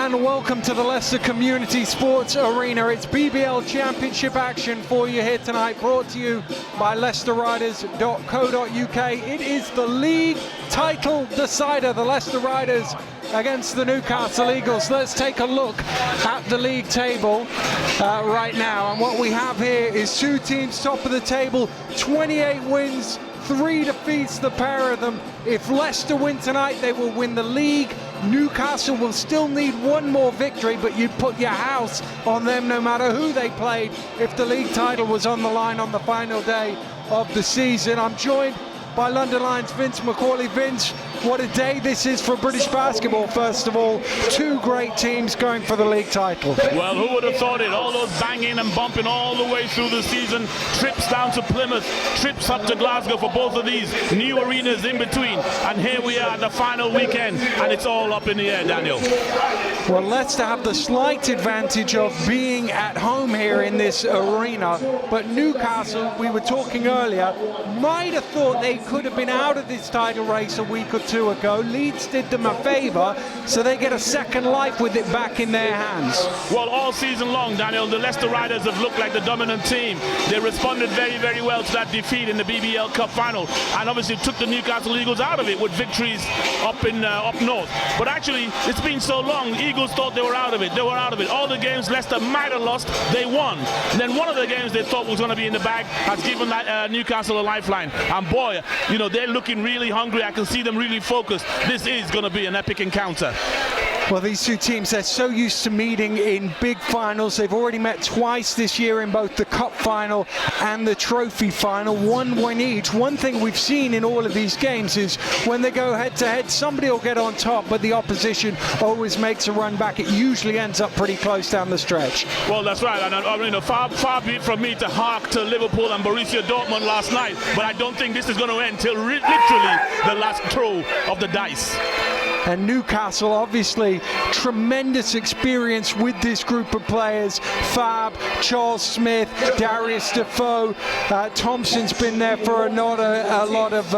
and welcome to the Leicester Community Sports Arena. It's BBL Championship action for you here tonight, brought to you by LeicesterRiders.co.uk. It is the league title decider, the Leicester Riders against the Newcastle Eagles. Let's take a look at the league table right now, and what we have here is two teams top of the table, 28 wins, 3 defeats, the pair of them. If Leicester win tonight, they will win the league. Newcastle will still need one more victory, but you'd put your house on them no matter who they played if the league title was on the line on the final day of the season. I'm joined by London Lions' Vince McCauley. Vince, what a day this is for British basketball. First of all, two great teams going for the league title. Well, who would have thought it? All those banging and bumping all the way through the season. Trips down to Plymouth, trips up to Glasgow for both of these new arenas in between. And here we are at the final weekend, and it's all up in the air, Daniel. Well, Leicester have the slight advantage of being at home here in this arena, but Newcastle, we were talking earlier, might have thought they could have been out of this title race a week or two ago. Leeds did them a favour, so they get a second life with it back in their hands. Well, all season long, Daniel, the Leicester Riders have looked like the dominant team. They responded very, very well to that defeat in the BBL Cup final, and obviously took the Newcastle Eagles out of it with victories up north. But actually, it's been so long, the Eagles thought they were out of it. They were out of it. All the games Leicester might have lost, they won. And then one of the games they thought was going to be in the bag has given that Newcastle a lifeline. And boy, you know, they're looking really hungry. I can see them really focused. This is going to be an epic encounter. Well, these two teams, they're so used to meeting in big finals. They've already met twice this year in both the cup final and the trophy final, 1 win each. One thing we've seen in all of these games is when they go head to head, somebody will get on top, but the opposition always makes a run back. It usually ends up pretty close down the stretch. Well, that's right. And I mean, far be it from me to hark to Liverpool and Borussia Dortmund last night, but I don't think this is going to end till literally the last throw of the dice. And Newcastle, obviously, tremendous experience with this group of players. Fab, Charles Smith, Darius Defoe, Thompson's been there for a lot of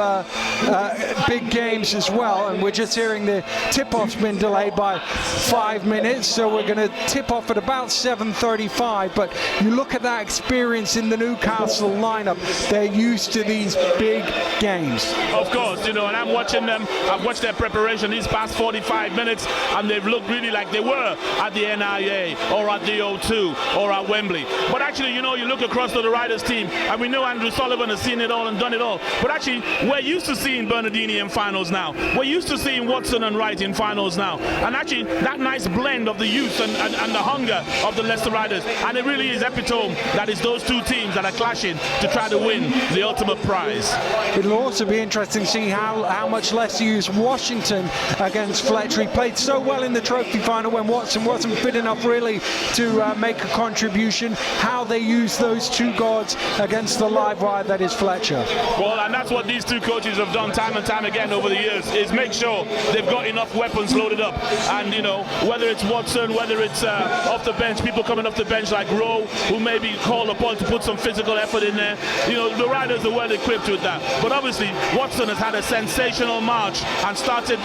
big games as well. And we're just hearing the tip-off's been delayed by 5 minutes, so we're going to tip off at about 7:35. But you look at that experience in the Newcastle lineup, they're used to these big games. Of course, you know, and I'm watching them. I've watched their preparation these past 45 minutes, and they've looked really like they were at the NIA or at the O2 or at Wembley. But actually, you know, you look across to the Riders team, and we know Andrew Sullivan has seen it all and done it all. But actually, we're used to seeing Bernardini in finals now. We're used to seeing Watson and Wright in finals now. And actually, that nice blend of the youth and the hunger of the Leicester Riders. And it really is epitome that it's those two teams that are clashing to try to win the ultimate prize. It'll also be interesting to see how much Leicester use Washington against Fletcher. He played so well in the trophy final when Watson wasn't fit enough really to make a contribution. How they use those two guards against the live wire that is Fletcher. Well, and that's what these two coaches have done time and time again over the years, is make sure they've got enough weapons loaded up. And, you know, whether it's Watson, whether it's off the bench, people coming off the bench like Rowe, who may be called upon to put some physical effort in there. You know, the Riders are well equipped with that. But obviously, Watson has had a sensational March and started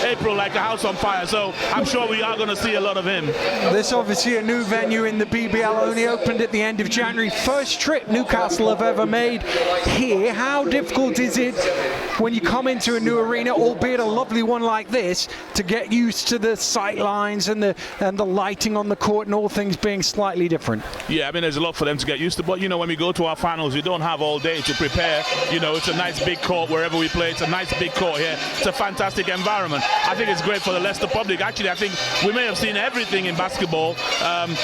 April like a house on fire, so I'm sure we are going to see a lot of him. This obviously a new venue in the BBL, only opened at the end of January. First trip Newcastle have ever made here. How difficult is it when you come into a new arena, albeit a lovely one like this, to get used to the sight lines and the lighting on the court and all things being slightly different? Yeah, I mean, there's a lot for them to get used to, but, you know, when we go to our finals, we don't have all day to prepare. You know, it's a nice big court wherever we play. It's a nice big court here. It's a fantastic environment. I think it's great for the Leicester public. Actually, I think we may have seen everything in basketball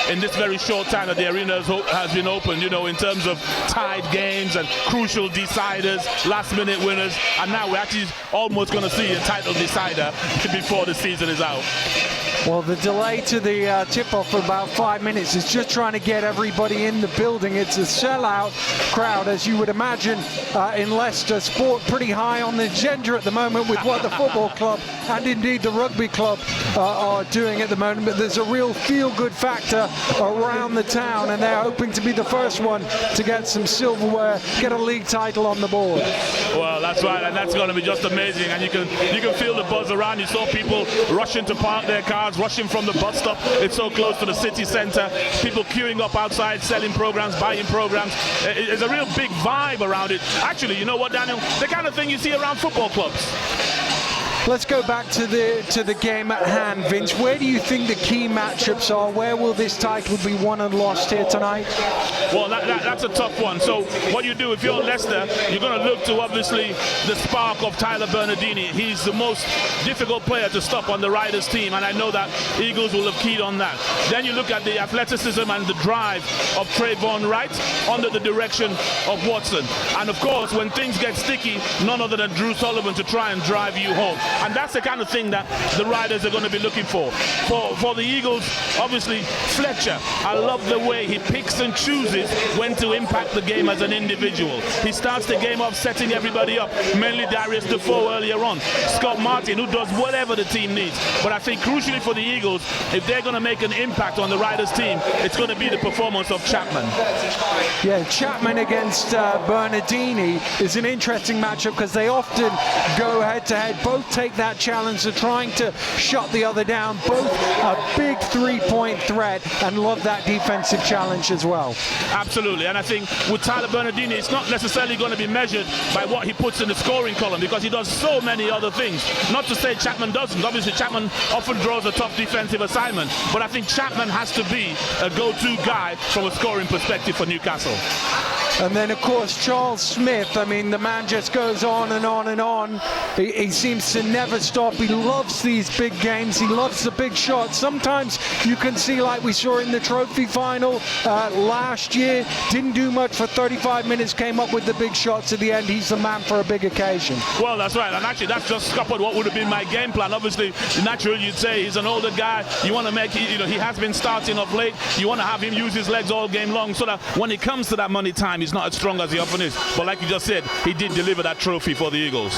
in this very short time that the arena has been opened, you know, in terms of tied games and crucial deciders, last-minute winners, and now we're actually almost going to see a title decider before the season is out. Well, the delay to the tip-off for about 5 minutes is just trying to get everybody in the building. It's a sellout crowd, as you would imagine, in Leicester. Sport pretty high on the agenda at the moment with what the football club and indeed the rugby club are doing at the moment. But there's a real feel-good factor around the town, and they're hoping to be the first one to get some silverware, get a league title on the board. Well, that's right, and that's going to be just amazing. And you can feel the buzz around. You saw people rushing to park their cars fans rushing from the bus stop. It's so close to the city centre. People queuing up outside, selling programs, buying programs. It's a real big vibe around it. Actually, you know what, Daniel? The kind of thing you see around football clubs. Let's go back to the game at hand, Vince. Where do you think the key matchups are? Where will this title be won and lost here tonight? Well, that's a tough one. So what you do if you're Leicester, you're going to look to obviously the spark of Tyler Bernardini. He's the most difficult player to stop on the Riders team, and I know that Eagles will have keyed on that. Then you look at the athleticism and the drive of Trayvon Wright under the direction of Watson. And of course, when things get sticky, none other than Drew Sullivan to try and drive you home. And that's the kind of thing that the Riders are going to be looking for. For the Eagles, obviously, Fletcher, I love the way he picks and chooses when to impact the game as an individual. He starts the game off setting everybody up, mainly Darius Defoe earlier on. Scott Martin, who does whatever the team needs. But I think crucially for the Eagles, if they're going to make an impact on the Riders team, it's going to be the performance of Chapman. Yeah, Chapman against Bernardini is an interesting matchup because they often go head-to-head. Both take that challenge of trying to shut the other down. Both a big three-point threat and love that defensive challenge as well. Absolutely, and I think with Tyler Bernardini, it's not necessarily going to be measured by what he puts in the scoring column because he does so many other things. Not to say Chapman doesn't. Obviously, Chapman often draws a tough defensive assignment, but I think Chapman has to be a go-to guy from a scoring perspective for Newcastle. And then, of course, Charles Smith. I mean, the man just goes on and on and on. He seems to never stop. He loves these big games. He loves the big shots. Sometimes you can see, like we saw in the trophy final last year, didn't do much for 35 minutes, came up with the big shots at the end. He's the man for a big occasion. Well, that's right. And actually, that's just scuppered what would have been my game plan. Obviously, naturally, you'd say he's an older guy. You want to make, he has been starting of late. You want to have him use his legs all game long so that when it comes to that money time, he's not as strong as he often is. But like you just said, he did deliver that trophy for the Eagles.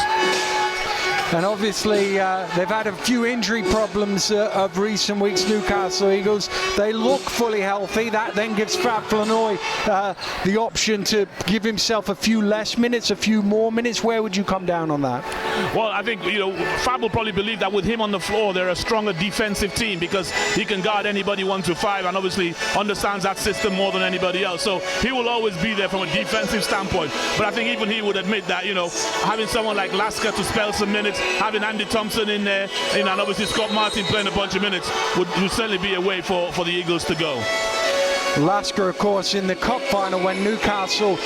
And obviously, they've had a few injury problems of recent weeks, Newcastle Eagles. They look fully healthy. That then gives Fab Flanoy the option to give himself a few less minutes, a few more minutes. Where would you come down on that? Well, I think, Fab will probably believe that with him on the floor, they're a stronger defensive team because he can guard anybody 1-5 and obviously understands that system more than anybody else. So he will always be there from a defensive standpoint. But I think even he would admit that, having someone like Lasker to spell some minutes, having Andy Thompson in there, and obviously Scott Martin playing a bunch of minutes would certainly be a way for the Eagles to go. Lasker, of course, in the cup final when Newcastle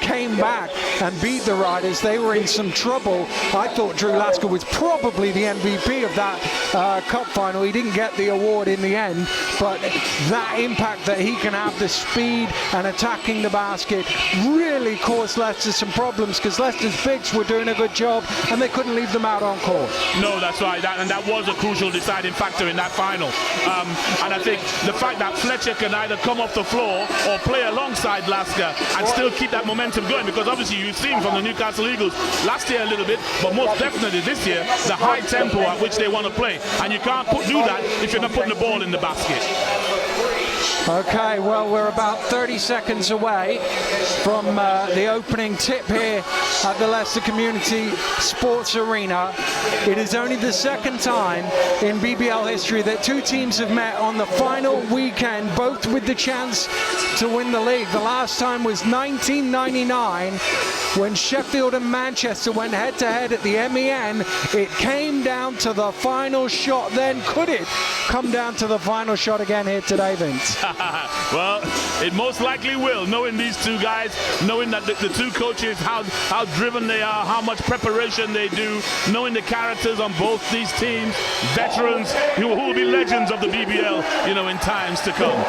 came back and beat the Riders, they were in some trouble. I thought Drew Lasker was probably the MVP of that cup final. He didn't get the award in the end, but that impact that he can have, the speed and attacking the basket, really caused Leicester some problems because Leicester's bigs were doing a good job and they couldn't leave them out on court. No, that's right, and that was a crucial deciding factor in that final. And I think the fact that Fletcher can either come off the floor or play alongside Lasker and still keep that momentum going, because obviously you've seen from the Newcastle Eagles last year a little bit, but most definitely this year, the high tempo at which they want to play, and you can't do that if you're not putting the ball in the basket. Okay, well, we're about 30 seconds away from the opening tip here at the Leicester Community Sports Arena. It is only the second time in BBL history that two teams have met on the final weekend, both with the chance to win the league. The last time was 1999 when Sheffield and Manchester went head-to-head at the MEN. It came down to the final shot then. Could it come down to the final shot again here today, Vince? Well, it most likely will, knowing these two guys, knowing that the two coaches, how driven they are, how much preparation they do, knowing the characters on both these teams, veterans who will be legends of the BBL, in times to come.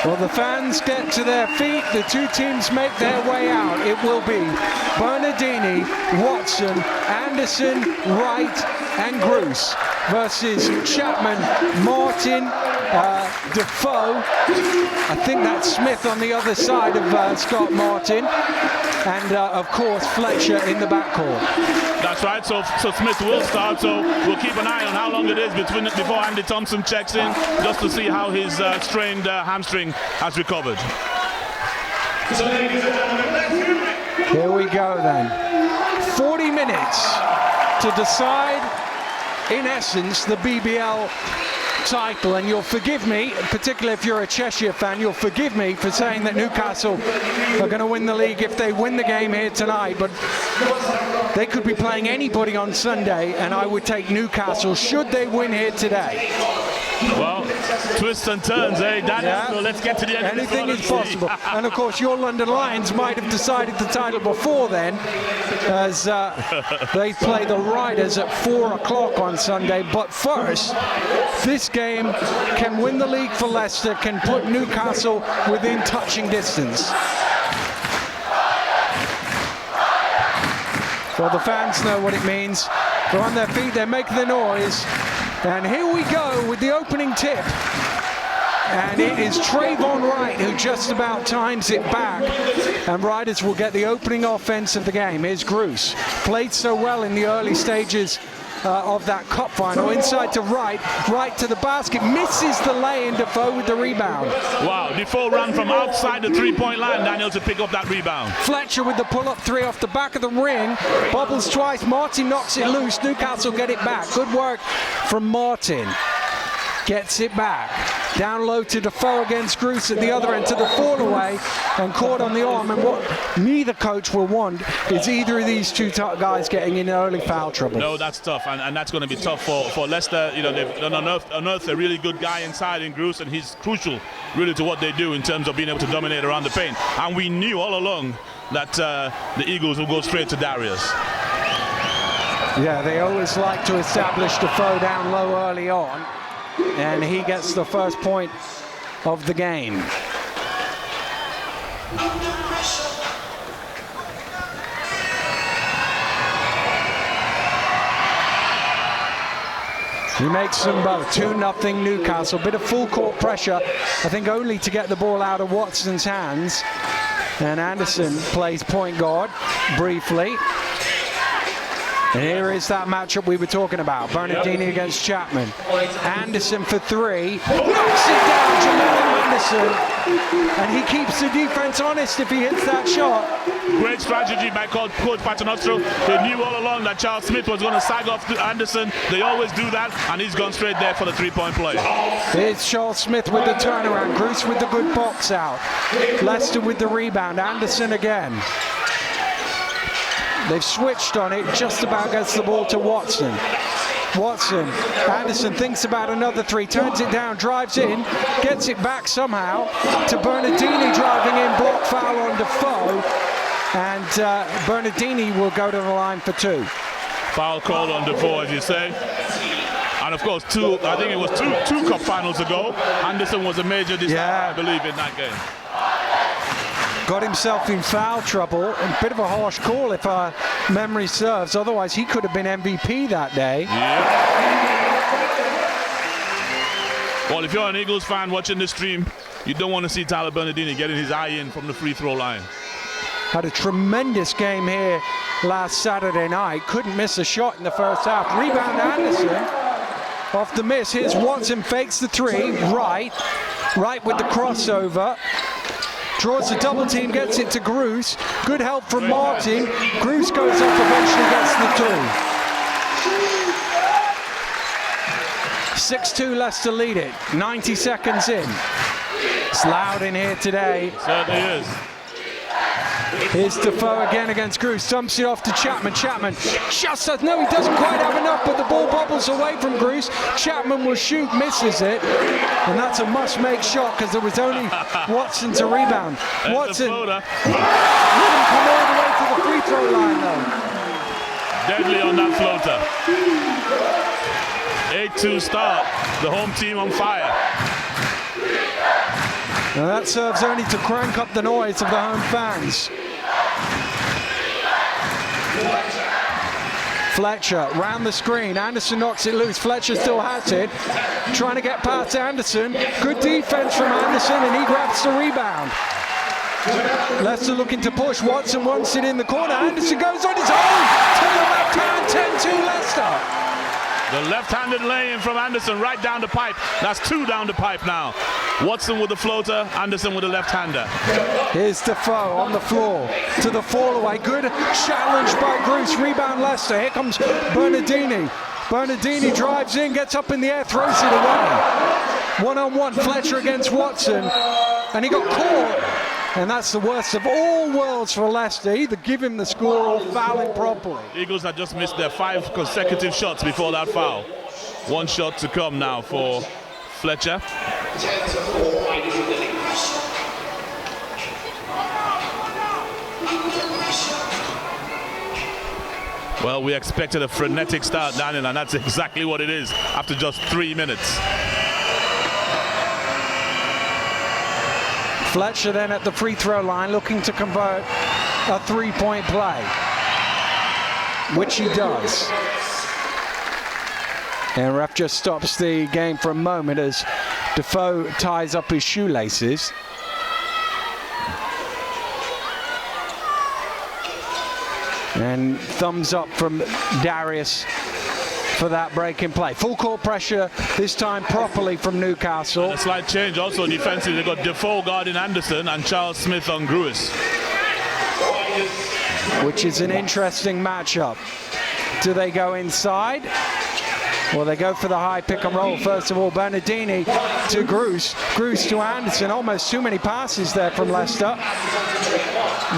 Well, the fans get to their feet, the two teams make their way out. It will be Bernardini, Watson, Anderson, Wright and Bruce versus Chapman, Martin, Defoe. I think that's Smith on the other side of Scott Martin. And, of course, Fletcher in the backcourt. That's right, so Smith will start, so we'll keep an eye on how long it is before Andy Thompson checks in, just to see how his strained hamstring has recovered. Here we go then. 40 minutes to decide in essence, the BBL title, and you'll forgive me, particularly if you're a Cheshire fan, you'll forgive me for saying that Newcastle are going to win the league if they win the game here tonight, but they could be playing anybody on Sunday, and I would take Newcastle should they win here today. Well, twists and turns, eh, Daniel? Yeah. So let's get to the end. Anything is possible. And of course, your London Lions might have decided the title before then, as they play the Riders at 4 o'clock on Sunday. But first, this game can win the league for Leicester, can put Newcastle within touching distance. Well, the fans know what it means. They're on their feet, they're making the noise. And here we go with the opening tip. And it is Trayvon Wright who just about times it back. And Riders will get the opening offense of the game. Here's Gruce. Played so well in the early stages of that cup final. Inside to Wright, right to the basket, misses the lay-in. Defoe with the rebound. Wow, Defoe ran from outside the three-point line, Daniel, to pick up that rebound. Fletcher with the pull-up three off the back of the ring, bobbles twice, Martin knocks it loose, Newcastle get it back. Good work from Martin. Gets it back. Down low to Defoe against Gruce at the other end to the fall away and caught on the arm. And what neither coach will want is either of these two guys getting in early foul trouble. No, that's tough, and that's going to be tough for Leicester. You know, they've unearthed a really good guy inside in Gruce, and he's crucial really to what they do in terms of being able to dominate around the paint. And we knew all along that the Eagles will go straight to Darius. Yeah, they always like to establish Defoe down low early on. And he gets the first point of the game. He makes them both. 2-0 Newcastle. Bit of full court pressure, I think only to get the ball out of Watson's hands. And Anderson plays point guard briefly. And here is that matchup we were talking about. Bernardini against Chapman. Anderson for three. Knocks it down, Jamal Anderson. And he keeps the defense honest if he hits that shot. Great strategy by Coach Paternostro. They knew all along that Charles Smith was going to sag off to Anderson. They always do that, and he's gone straight there for the three-point play. Here's Charles Smith with the turnaround. Gruce with the good box out. Leicester with the rebound. Anderson again. They've switched on it, just about gets the ball to Watson. Watson, Anderson thinks about another three, turns it down, drives in, gets it back somehow to Bernardini driving in, block foul on Defoe, and Bernardini will go to the line for two. Foul called on Defoe, as you say. And of course, I think it was two cup finals ago, Anderson was a major decider, I believe, in that game. Got himself in foul trouble. A bit of a harsh call if our memory serves. Otherwise, he could have been MVP that day. Yeah. Well, if you're an Eagles fan watching this stream, you don't want to see Tyler Bernardini getting his eye in from the free throw line. Had a tremendous game here last Saturday night. Couldn't miss a shot in the first half. Rebound Anderson off the miss. Here's Watson, fakes the three. Right with the crossover. Draws the double team, gets it to Gruce. Good help from Martin. Gruce goes up, eventually gets the two. 6-2 Leicester lead it. 90 seconds in. It's loud in here today. It certainly is. Here's Defoe again against Gruce. Dumps it off to Chapman. Chapman just says no, he doesn't quite have enough, but the ball bobbles away from Gruce. Chapman will shoot, misses it. And that's a must-make shot because there was only Watson to rebound. Watson wouldn't come all the way to the free throw line though. Deadly on that floater. 8-2 start. The home team on fire. Now that serves only to crank up the noise of the home fans. Fletcher round the screen. Anderson knocks it loose. Fletcher still has it. Trying to get past Anderson. Good defense from Anderson, and he grabs the rebound. Leicester looking to push. Watson wants it in the corner. Anderson goes on his own to the left hand. 10-2 Leicester. The left-handed lay-in from Anderson right down the pipe. That's two down the pipe now. Watson with the floater, Anderson with the left-hander. Here's Defoe on the floor to the fall away. Good challenge by Gruce. Rebound Leicester. Here comes Bernardini. Bernardini drives in, gets up in the air, throws it away. One-on-one, Fletcher against Watson, and he got caught. And that's the worst of all worlds for Leicester. Either give him the score or foul him properly. Eagles had just missed their 5 consecutive shots before that foul. 1 shot to come now for Fletcher. Well, we expected a frenetic start, Daniel, and that's exactly what it is after just 3 minutes. Fletcher then at the free throw line looking to convert a 3-point play, which he does. And ref just stops the game for a moment as Defoe ties up his shoelaces. And thumbs up from Darius for that break in play. Full court pressure, this time properly from Newcastle. And a slight change also defensively. They've got Defoe guarding Anderson and Charles Smith on Gruis. Which is an interesting matchup. Do they go inside? Well, they go for the high pick and roll. First of all, Bernardini to Gruis. Gruis to Anderson. Almost too many passes there from Leicester.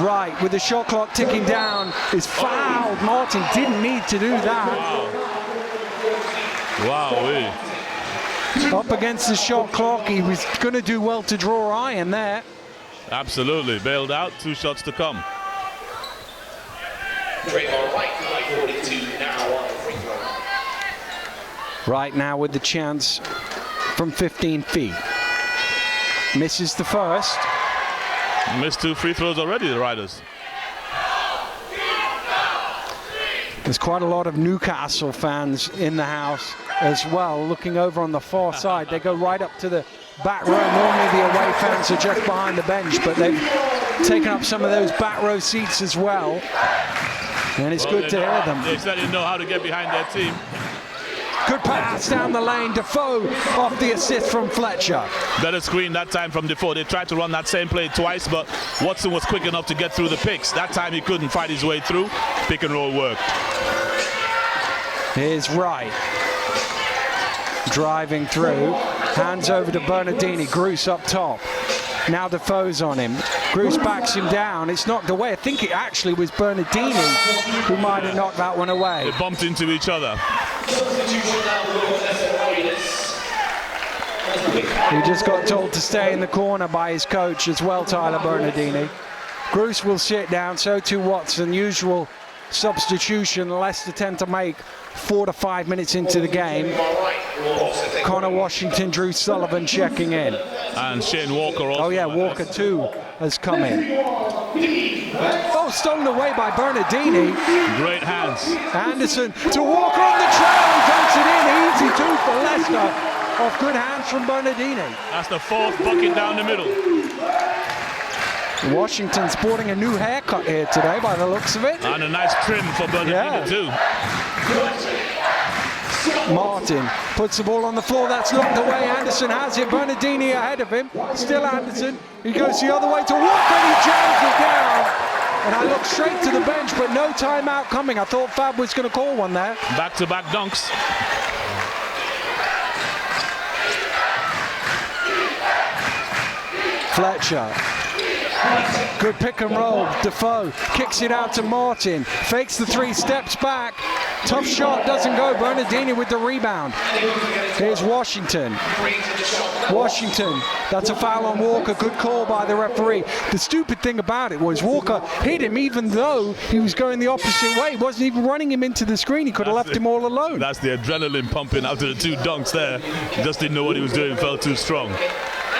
Right, with the shot clock ticking down, is fouled. Martin didn't need to do that. Wow. Up against the shot clock, he was going to do well to draw iron there. Absolutely, bailed out. 2 shots to come. Right now with the chance from 15 feet. Misses the first. Missed 2 free throws already, the Riders. There's quite a lot of Newcastle fans in the house as well, looking over on the far side. They go right up to the back row. Normally the away fans are just behind the bench, but they've taken up some of those back row seats as well. And it's good to hear them. They certainly know how to get behind their team. Good pass down the lane. Defoe off the assist from Fletcher. Better screen that time from Defoe. They tried to run that same play twice, but Watson was quick enough to get through the picks. That time he couldn't fight his way through. Pick and roll worked. Here's Wright. Driving through. Hands over to Bernardini. Gruis up top. Now Defoe's on him. Gruis backs him down. It's knocked away. I think it actually was Bernardini who might have knocked that one away. They bumped into each other. He just got told to stay in the corner by his coach as well, Tyler Bernardini. Gruis will sit down, so too Watson. Usual substitution Leicester tend to make 4 to 5 minutes into the game. Connor Washington, Drew Sullivan checking in. And Shane Walker also. Oh yeah, Walker too has come in. Oh, stolen away by Bernardini. Great hands. Anderson to Walker on the trail. He dunks it in. Easy two for Leicester. Off good hands from Bernardini. That's the 4th bucket down the middle. Washington sporting a new haircut here today by the looks of it. And a nice trim for Bernardini too. Martin puts the ball on the floor. That's knocked away. Anderson has it. Bernardini ahead of him. Still Anderson. He goes the other way to Walker and he jams it down. And I look straight to the bench, but no timeout coming. I thought Fab was going to call one there. Back-to-back dunks. Fletcher. Good pick and roll. Defoe kicks it out to Martin. Fakes the 3, steps back. Tough shot, doesn't go. Bernardini with the rebound. Here's Washington. Washington, that's a foul on Walker. Good call by the referee. The stupid thing about it was Walker hit him even though he was going the opposite way. He wasn't even running him into the screen. He could have left him all alone. That's the adrenaline pumping after the 2 dunks there. He just didn't know what he was doing, felt too strong.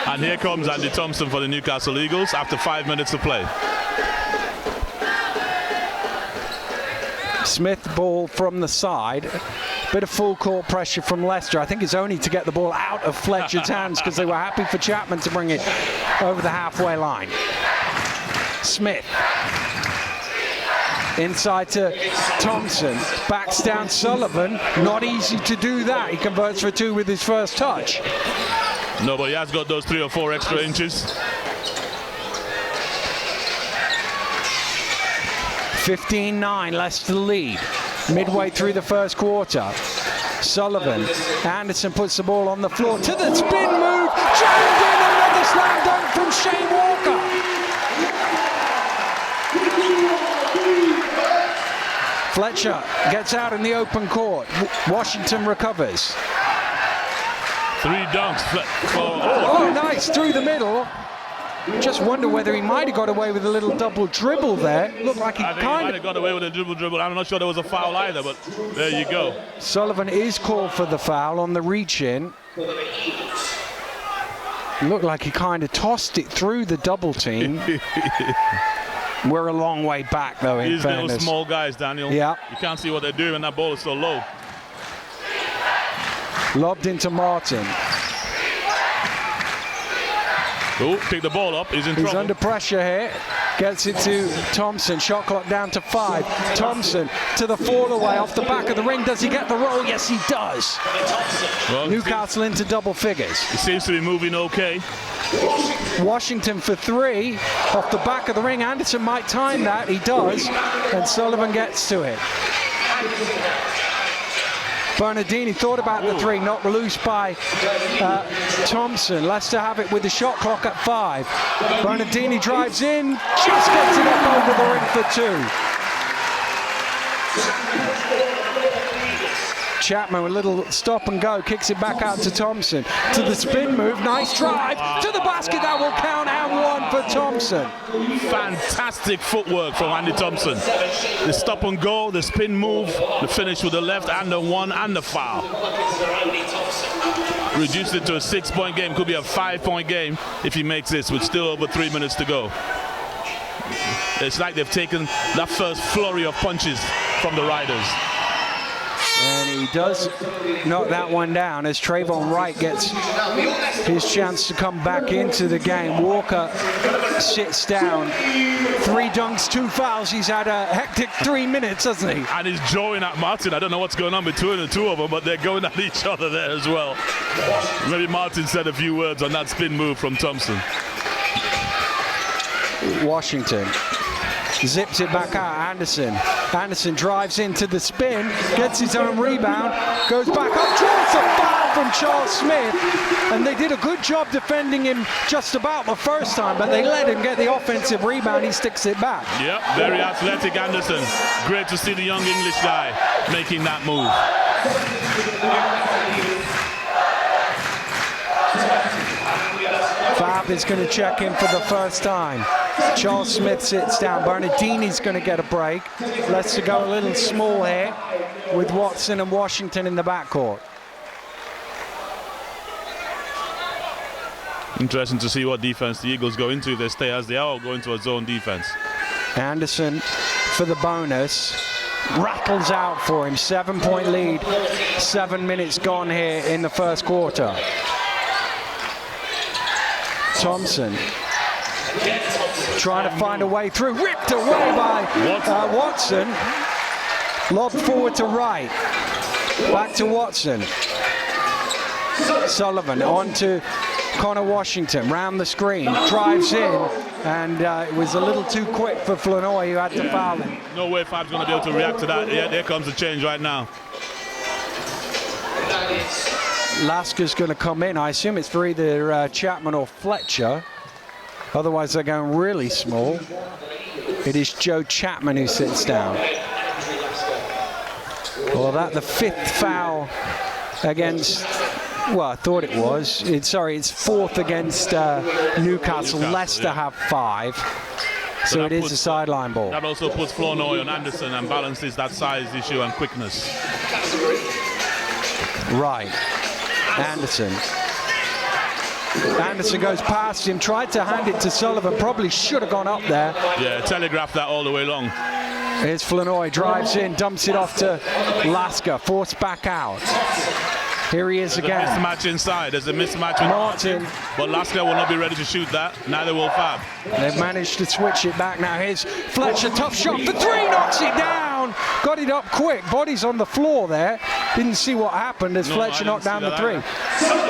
And here comes Andy Thompson for the Newcastle Eagles after 5 minutes to play. Smith ball from the side. Bit of full court pressure from Leicester. I think it's only to get the ball out of Fletcher's hands because they were happy for Chapman to bring it over the halfway line. Smith. Inside to Thompson. Backs down Sullivan. Not easy to do that. He converts for 2 with his first touch. No, but he has got those 3 or 4 extra inches. 15-9, Leicester lead. Midway through the first quarter. Sullivan. Anderson puts the ball on the floor to the spin move. Jammed in, another slam dunk from Shane Walker. Fletcher gets out in the open court. Washington recovers. 3 dunks. Oh, nice, through the middle. Just wonder whether he might have got away with a little double dribble there. Looked like he might have got away with a dribble. I'm not sure there was a foul either, but there you go. Sullivan is called for the foul on the reach-in. Looked like he kind of tossed it through the double team. We're a long way back, though, in fairness. These little small guys, Daniel. Yeah. You can't see what they're doing when that ball is so low. Lobbed into Martin. Oh, pick the ball up. He's in trouble. He's under pressure here. Gets it to Thompson. Shot clock down to 5. Thompson to the fall away off the back of the ring. Does he get the roll? Yes, he does. Well, Newcastle into double figures. It seems to be moving okay. Washington for 3 off the back of the ring. Anderson might time that. He does. And Sullivan gets to it. Bernardini thought about the 3, knocked loose by Thompson. Leicester have it with the shot clock at 5. Bernardini drives in, just gets it up over the ring for 2. Chapman with a little stop and go, kicks it back out to Thompson. To the spin move, nice drive, to the basket, that will count, and 1 for Thompson. Fantastic footwork from Andy Thompson. The stop and go, the spin move, the finish with the left, and the 1 and the foul. Reduced it to a 6-point game, could be a 5-point game if he makes this with still over 3 minutes to go. It's like they've taken that first flurry of punches from the Riders. And he does knock that one down as Trayvon Wright gets his chance to come back into the game. Walker sits down. 3 dunks, 2 fouls. He's had a hectic 3 minutes, hasn't he? And he's jawing at Martin. I don't know what's going on between the two of them, but they're going at each other there as well. Maybe Martin said a few words on that spin move from Thompson. Washington zips it back out. Anderson drives into the spin, gets his own rebound, goes back up, draws a foul from Charles Smith, and they did a good job defending him just about the first time, but they let him get the offensive rebound. He sticks it back. Yep, very athletic Anderson. Great to see the young English guy making that move. Fab is going to check in for the first time. Charles Smith sits down. Bernardini's going to get a break. Leicester go a little small here with Watson and Washington in the backcourt. Interesting to see what defense the Eagles go into. They stay as they are or go into a zone defense. Anderson for the bonus. Rattles out for him. 7-point lead. 7 minutes gone here in the first quarter. Thompson trying to find a way through, ripped away by Watson. Lob forward to Wright, back to Watson. Sullivan on to Connor Washington, round the screen, drives in, and it was a little too quick for Flanoy, who had to foul him. No way Fab's going to be able to react to that. Yeah, there comes the change right now. Lasker's going to come in. I assume it's for either Chapman or Fletcher. Otherwise, they're going really small. It is Joe Chapman who sits down. Well, that the 5th foul against, well, I thought it was. It's 4th against Newcastle. Leicester have 5. So it is a sideline ball. That also puts Flournoy on Anderson and balances that size issue and quickness. Right. Anderson goes past him, tried to hand it to Sullivan, probably should have gone up there. Yeah, telegraphed that all the way long. Here's Flanoy, drives in, dumps it off to Lasker, forced back out. Here he is again. There's a mismatch inside. There's a mismatch with Martin. But Lasker will not be ready to shoot that. Neither will Fab. They've managed to switch it back now. Here's Fletcher, tough shot for 3, knocks it down. Got it up quick. Body's on the floor there. Didn't see what happened as Fletcher knocked down the 3.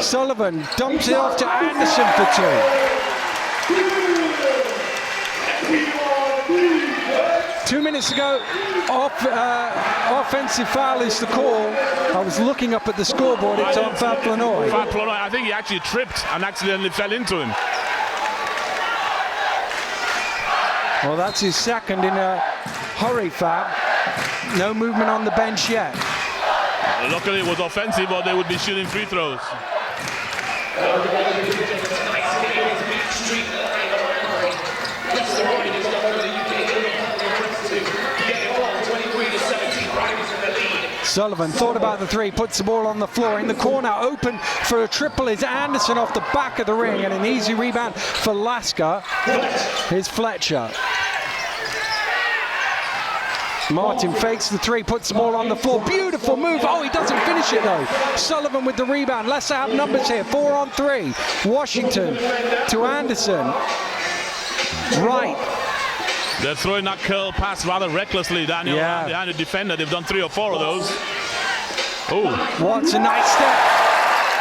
Sullivan dumps it off to Anderson for 2. 2 minutes to go off offensive foul is the call. I was looking up at the scoreboard. It's on Fab Flanoy. Fab Flanoy, I think he actually tripped and accidentally fell into him. Well, that's his second in a hurry, Fab. No movement on the bench yet. Luckily it was offensive, or they would be shooting free throws. Sullivan thought about the three, puts the ball on the floor in the corner, open for a triple is Anderson off the back of the ring, and an easy rebound for Lasker. Here's Fletcher. Martin fakes the three, puts the ball on the floor. Beautiful move. Oh, he doesn't finish it though. Sullivan with the rebound. Leicester have numbers here. 4 on 3. Washington to Anderson. Right. They're throwing that curl pass rather recklessly, Daniel, behind the defender. They've done 3 or 4 of those. Oh. What's a nice step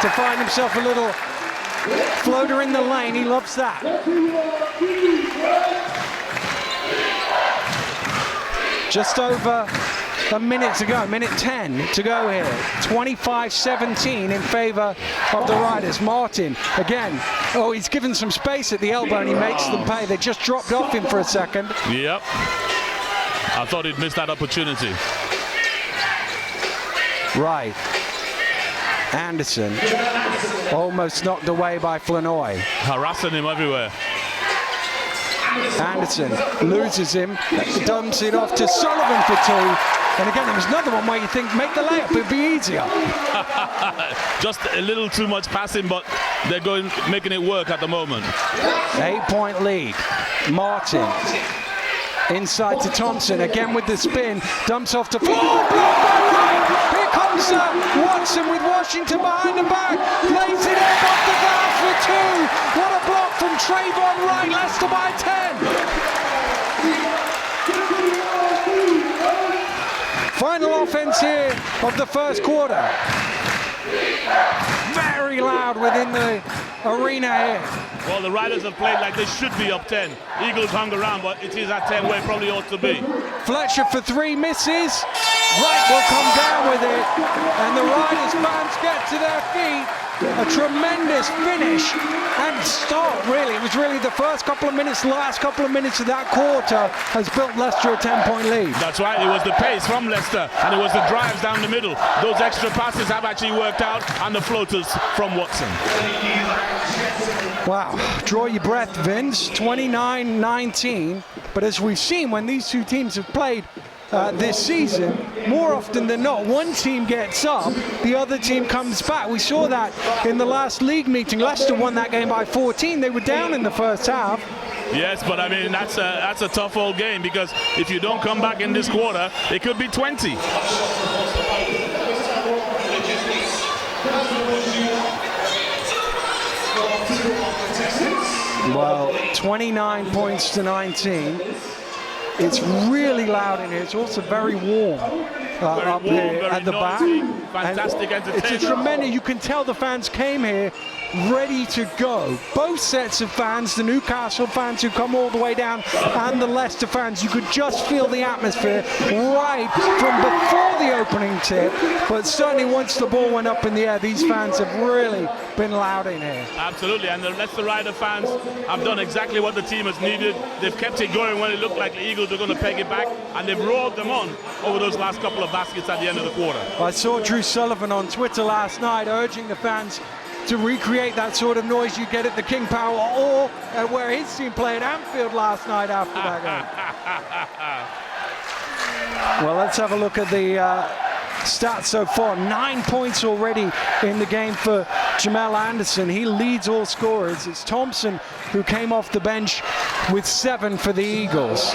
to find himself a little floater in the lane. He loves that. Just over a minute to go, minute 10 to go here. 25-17 in favor of the Riders. Martin, again, oh, he's given some space at the elbow and he makes them pay. They just dropped off him for a second. Yep. I thought he'd missed that opportunity. Right. Anderson, almost knocked away by Flanoy. Harassing him everywhere. Anderson loses him, dumps it off to Sullivan for 2. And again, there was another one where you think, make the layup, it'd be easier. Just a little too much passing, but they're making it work at the moment. 8-point lead. Martin inside to Thompson, again with the spin, dumps off to floor, blocked by Wright. Here comes Watson with Washington behind the back, lays it up off the glass for 2. What a block from Trayvon Wright, Leicester by 10. Final offense here of the first quarter. Very loud within the arena here. Well, the Riders have played like they should be up 10. Eagles hung around, but it is at 10 where it probably ought to be. Fletcher for 3 misses. Wright will come down with it. And the Riders fans get to their feet. A tremendous finish and start, really. It was really the first couple of minutes, the last couple of minutes of that quarter has built Leicester a 10-point lead. That's right, it was the pace from Leicester and it was the drives down the middle. Those extra passes have actually worked out, and the floaters from Watson. Wow, draw your breath, Vince. 29-19, but as we've seen when these two teams have played this season, more often than not, one team gets up, the other team comes back. We saw that in the last league meeting. Leicester won that game by 14. They were down in the first half. Yes, but I mean, that's a tough old game, because if you don't come back in this quarter, it could be 20. Well, 29 points to 19. It's really loud in here. It's also very warm up here at the back. Fantastic entertainment. It's a tremendous. You can tell the fans came here ready to go. Both sets of fans, the Newcastle fans who come all the way down, and the Leicester fans. You could just feel the atmosphere right from before the opening tip. But certainly once the ball went up in the air, these fans have really been loud in here. Absolutely, and the Leicester Rider fans have done exactly what the team has needed. They've kept it going when it looked like the Eagles were going to peg it back, and they've rolled them on over those last couple of baskets at the end of the quarter. I saw Drew Sullivan on Twitter last night urging the fans to recreate that sort of noise you get at the King Power, or where his team played Anfield last night after that game. Well, let's have a look at the stats so far. 9 points already in the game for Jamel Anderson. He leads all scorers. It's Thompson who came off the bench with 7 for the Eagles.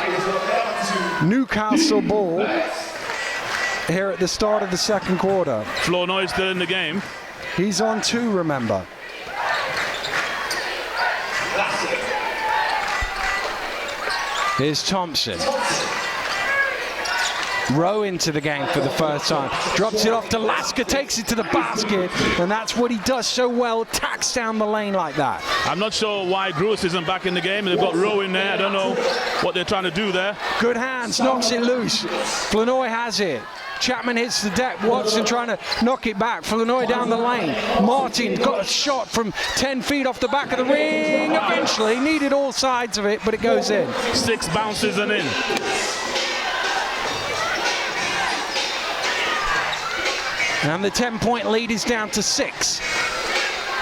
Newcastle ball here at the start of the second quarter. Flanoy still in the game. He's on 2, remember. Here's Thompson. Rowe into the game for the first time. Drops it off to Lasker, takes it to the basket, and that's what he does so well, tacks down the lane like that. I'm not sure why Gross isn't back in the game, and they've got Rowe in there. I don't know what they're trying to do there. Good hands, knocks it loose. Flanoy has it. Chapman hits the deck. Watson trying to knock it back. Flanoy down the lane. Martin got a shot from 10 feet off the back of the ring. Eventually, needed all sides of it, but it goes in. 6 bounces and in. And the 10-point lead is down to 6.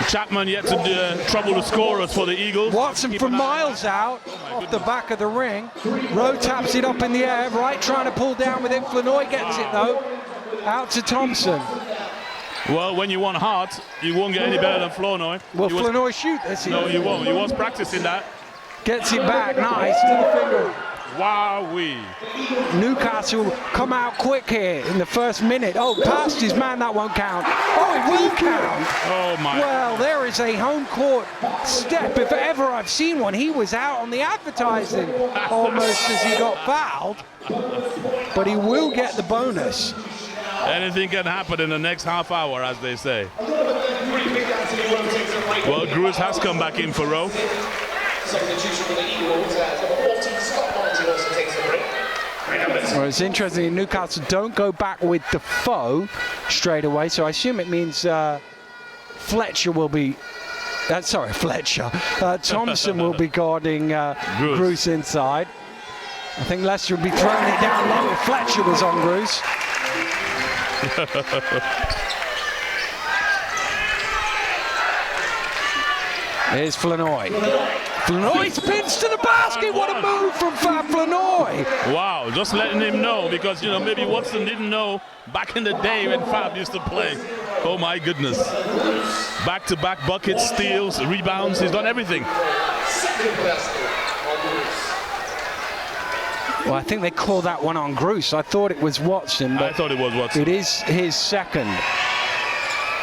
Chapman yet to trouble the scorers for the Eagles. Watson from miles out, off the back of the ring. Rowe taps it up in the air, right trying to pull down with it. Flanoy gets it though, out to Thompson. Well, when you want heart, you won't get any better than Flanoy. Will Flanoy shoot this? No, you won't. He was practicing that. Gets it back, nice, to the finger. Wowee. Newcastle come out quick here in the first minute. Oh, past his man, that won't count. Oh, it will count. Oh, my. Well, there is a home court step, if ever I've seen one. He was out on the advertising almost as he got fouled, but he will get the bonus. Anything can happen in the next half hour, as they say. Well, Bruce has come back in for Rowe. Substitution for the Eagles as Walton Scott Martin also takes a break. Well, it's interesting, Newcastle don't go back with the foe straight away, so I assume it means Fletcher will be, Thompson will be guarding Bruce inside. I think Leicester would be throwing it down low if Fletcher was on Bruce. Here's Flanoy. Flanoy spins to the basket. What a move from Fab Flanoy. Wow, just letting him know, because, you know, maybe Watson didn't know back in the day when Fab used to play. Oh, my goodness. Back-to-back buckets, steals, rebounds. He's done everything. Well, I think they call that one on Bruce. I thought it was Watson. But I thought it was Watson. It is his second.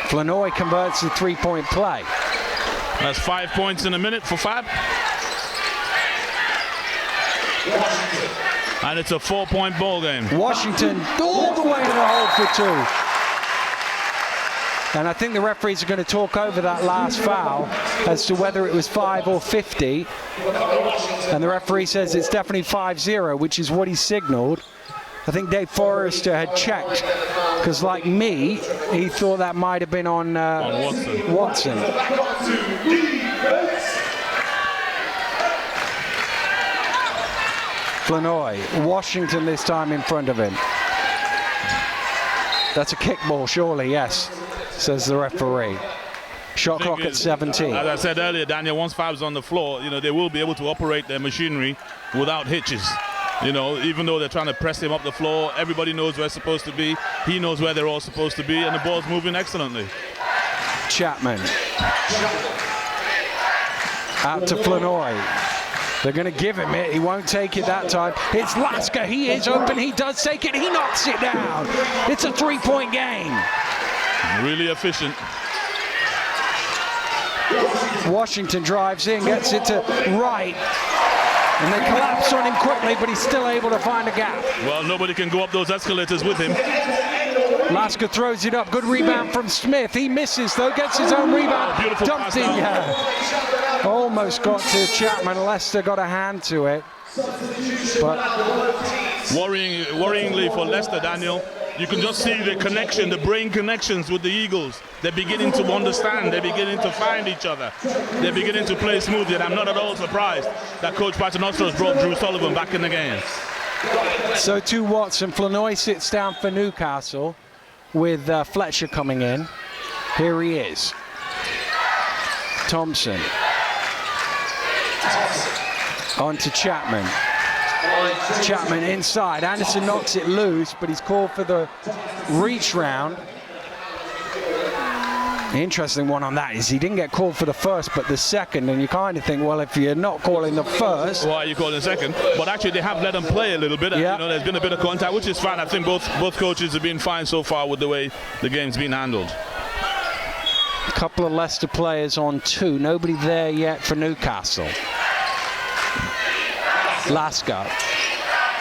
Flanoy converts the three-point play. That's 5 points in a minute for Fab. And it's a 4-point ball game. Washington all the way to the hole for 2. And I think the referees are going to talk over that last foul as to whether it was 5 or 50. And the referee says it's definitely 5-0, which is what he signaled. I think Dave Forrester had checked, because like me, he thought that might have been on Watson. Flanoy, Washington this time in front of him. That's a kickball, surely, yes, says the referee. Shot clock at 17. As I said earlier, Daniel, once Fab's on the floor, you know, they will be able to operate their machinery without hitches. You know, even though they're trying to press him up the floor, everybody knows where it's supposed to be. He knows where they're all supposed to be, and the ball's moving excellently. Chapman. Out to Flanoy. They're going to give him it. He won't take it that time. It's Lasker. He is open. He does take it. He knocks it down. It's a 3-point game. Really efficient. Washington drives in, gets it to right. And they collapse on him quickly, but he's still able to find a gap. Well, nobody can go up those escalators with him. Lasker throws it up. Good rebound from Smith. He misses, though. Gets his own rebound. Beautiful Dumped it. Almost got to Chapman. Leicester got a hand to it. But worryingly for Leicester, Daniel, you can just see the connection, the brain connections with the Eagles. They're beginning to understand. They're beginning to find each other. They're beginning to play smoothly, and I'm not at all surprised that Coach Paternoster has brought Drew Sullivan back in the game. So to Watson. Flanoy sits down for Newcastle with Fletcher coming in. Here he is. Thompson. On to Chapman. Chapman inside. Anderson knocks it loose, but he's called for the reach round. The interesting one on that is he didn't get called for the first, but the second, and you kind of think, well, if you're not calling the first, why are you calling the second? But actually, they have let them play a little bit. And, you know, there's been a bit of contact, which is fine. I think both coaches have been fine so far with the way the game's been handled. A couple of Leicester players on 2. Nobody there yet for Newcastle. Lasker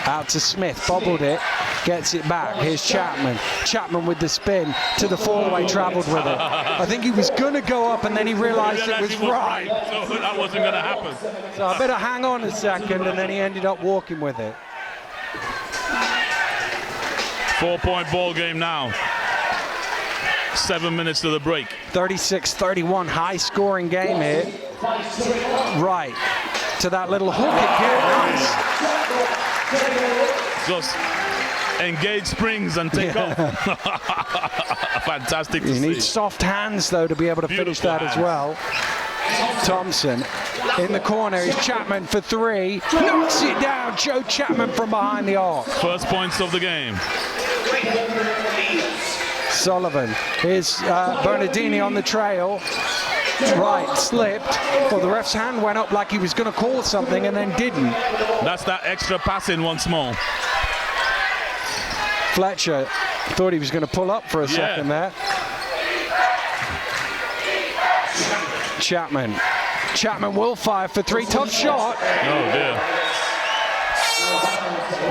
out to Smith, bobbled it, gets it back. Here's Chapman. Chapman with the spin to the fall-away, travelled with it. I think he was going to go up, and then he realised it was right. So that wasn't going to happen. So I better hang on a second, and then he ended up walking with it. 4-point ball game now. 7 minutes to the break. 36-31, high-scoring game here. Right, to that little hook again. Nice. Just engage springs and take off. Fantastic to see. You need soft hands, though, to be able to finish that as well. Thompson in the corner is Chapman for three. Knocks it down. Joe Chapman from behind the arc. First points of the game. Sullivan. Here's Bernardini on the trail. Right, slipped. Well, the ref's hand went up like he was going to call something and then didn't. That's that extra passing once more. Fletcher thought he was going to pull up for a second there. Chapman. Chapman will fire for three. Tough shot. Oh, dear.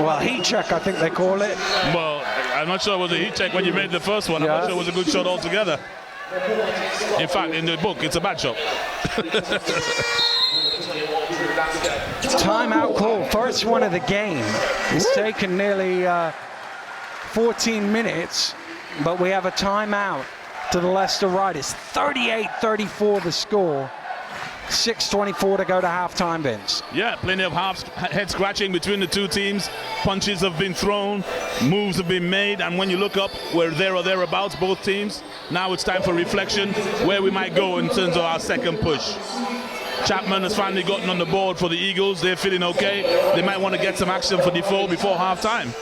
Well, heat check, I think they call it. Well, I'm not sure it was a heat check when you made the first one. I'm not sure it was a good shot altogether. In fact, in the book, it's a bad shot. Timeout call. First one of the game. It's taken nearly 14 minutes, but we have a timeout to the Leicester Riders. 38-34 the score. 6:24 to go to halftime, Vince. Yeah, plenty of head scratching between the two teams. Punches have been thrown, moves have been made, and when you look up, we're there or thereabouts, both teams. Now it's time for reflection, where we might go in terms of our second push. Chapman has finally gotten on the board for the Eagles. They're feeling okay. They might want to get some action for Defoe before halftime.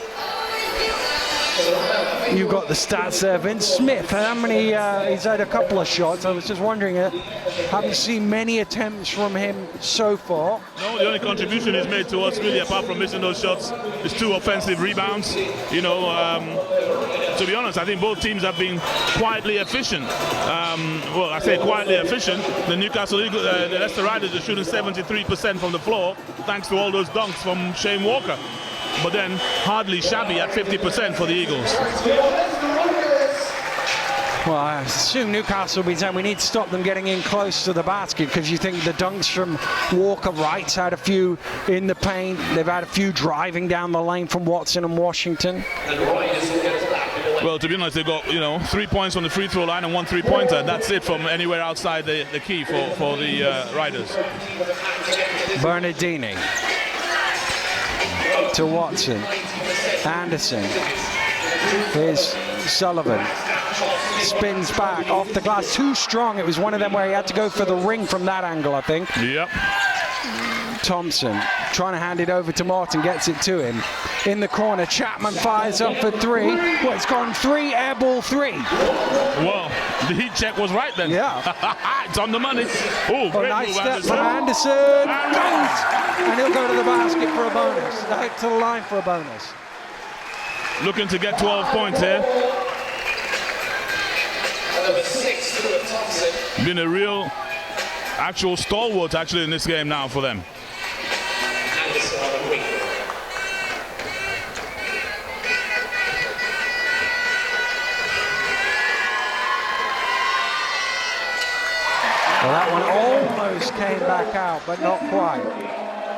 You've got the stats there, Vince. Smith, how many? He's had a couple of shots. I was just wondering, haven't seen many attempts from him so far. No, the only contribution he's made to us, really, apart from missing those shots, is 2 offensive rebounds. You know, to be honest, I think both teams have been quietly efficient. Well, I say quietly efficient. The Newcastle Eagles, the Leicester Riders are shooting 73% from the floor, thanks to all those dunks from Shane Walker. But then hardly shabby at 50% for the Eagles. Well, I assume Newcastle will be saying we need to stop them getting in close to the basket, because you think the dunks from Walker Wright's had a few in the paint. They've had a few driving down the lane from Watson and Washington. Well, to be honest, they've got 3 points on the free throw line and 1 3-pointer. That's it from anywhere outside the key for the Riders. Bernardini to Watson. Anderson. Here's Sullivan. Spins back off the glass. Too strong. It was one of them where he had to go for the ring from that angle, I think. Yep. Thompson trying to hand it over to Martin. Gets it to him. In the corner, Chapman fires up for three. Well, it's gone three, air ball three. Well, the heat check was right then. Yeah. It's on the money. Oh, great nice move, step from Anderson. And he'll go to the basket for a bonus. To the line for a bonus. Looking to get 12 points here. Number 6, Stuart Thompson. Been a real, actual stalwart actually in this game now for them. Anderson on the wing. Well, that one almost came back out, but not quite.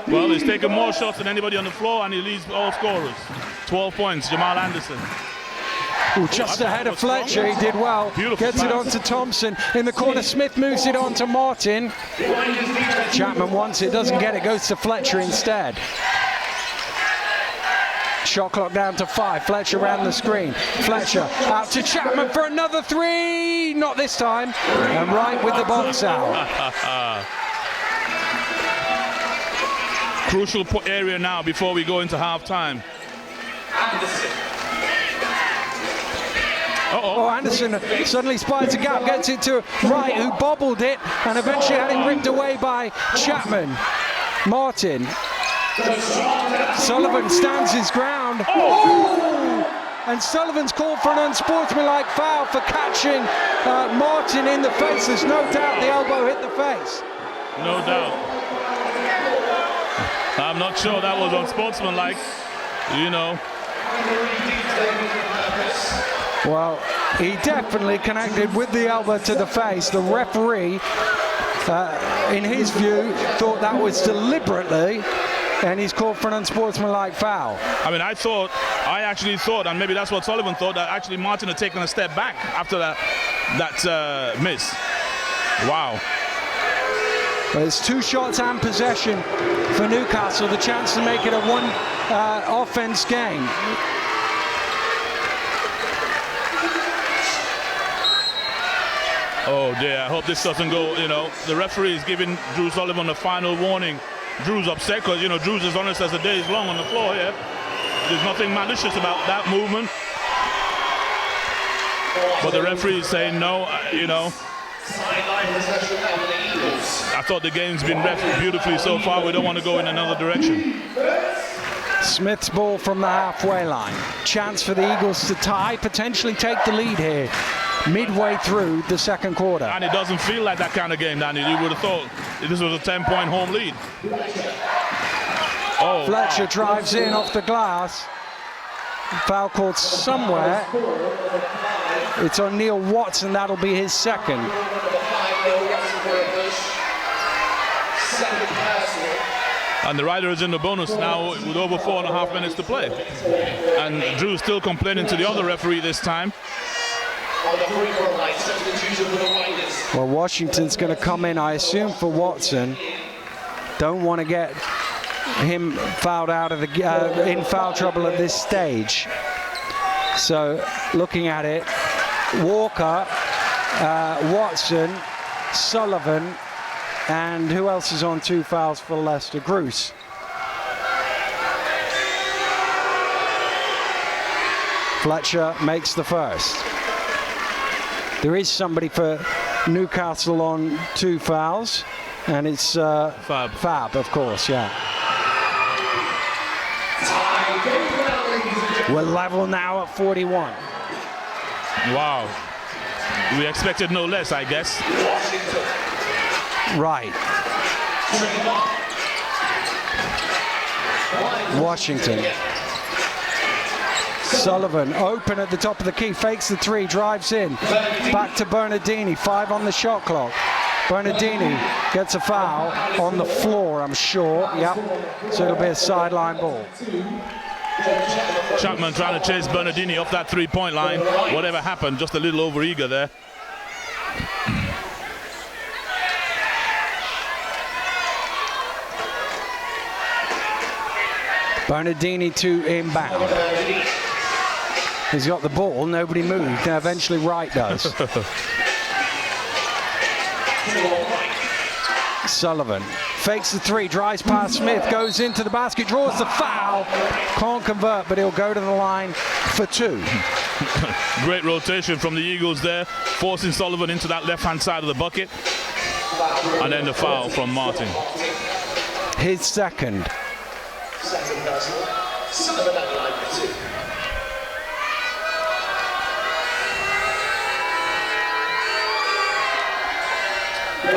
Well, he's taken more shots than anybody on the floor, and he leads all scorers. 12 points, Jamal Anderson. Ooh, just ahead of Fletcher, he did well. Beautiful Gets pass. it on to Thompson. In the corner, Smith moves it on to Martin. Chapman wants it, doesn't get it, goes to Fletcher instead. Shot clock down to 5. Fletcher around the screen. Fletcher out to Chapman for another three. Not this time. And right with the box out. Crucial area now before we go into halftime. Anderson. Oh, Anderson suddenly spies a gap, gets it to Wright, who bobbled it, and eventually had it ripped away by Chapman. Martin. Sullivan stands his ground. Oh! And Sullivan's called for an unsportsmanlike foul for catching Martin in the face. There's no doubt the elbow hit the face. No doubt. I'm not sure that was unsportsmanlike, Well, he definitely connected with the elbow to the face. The referee, in his view, thought that was deliberately. and he's called for an unsportsmanlike foul. I mean, I actually thought, and maybe that's what Sullivan thought, that actually Martin had taken a step back after that miss. Wow. Well, it's 2 shots and possession for Newcastle, the chance to make it a 1 offense game. Oh dear, I hope this doesn't go, the referee is giving Drew Sullivan a final warning. Drew's upset because, Drew's as honest as the day is long on the floor here. There's nothing malicious about that movement. But the referee is saying no, I thought the game's been ref beautifully so far. We don't want to go in another direction. Smith's ball from the halfway line. Chance for the Eagles to tie, potentially take the lead here midway through the second quarter. And it doesn't feel like that kind of game, Danny. You would have thought this was a 10-point home lead. Oh, Fletcher drives in off the glass. Foul called somewhere. It's on Neil Watson. That'll be his second. And the Riders in the bonus now with over 4.5 minutes to play. And Drew's still complaining to the other referee this time. Well, Washington's going to come in, I assume, for Watson. Don't want to get him fouled out of the in foul trouble at this stage. So, looking at it, Walker, Watson, Sullivan, and who else is on 2 fouls for Leicester? Bruce. Fletcher makes the first. There is somebody for Newcastle on 2 fouls, and it's Fab, of course, yeah. We're level now at 41. Wow. We expected no less, I guess. Right. Washington. Sullivan open at the top of the key, fakes the 3, drives in. Back to Bernardini, 5 on the shot clock. Bernardini gets a foul on the floor, I'm sure. Yep. So it'll be a sideline ball. Chapman trying to chase Bernardini off that 3-point line. Whatever happened, just a little over-eager there. Bernardini to inbound. He's got the ball, nobody moved. Now eventually Wright does. Sullivan fakes the 3, drives past Smith, goes into the basket, draws the foul. Can't convert, but he'll go to the line for 2. Great rotation from the Eagles there, forcing Sullivan into that left-hand side of the bucket. And then the foul from Martin. His second. Sullivan at the line for 2.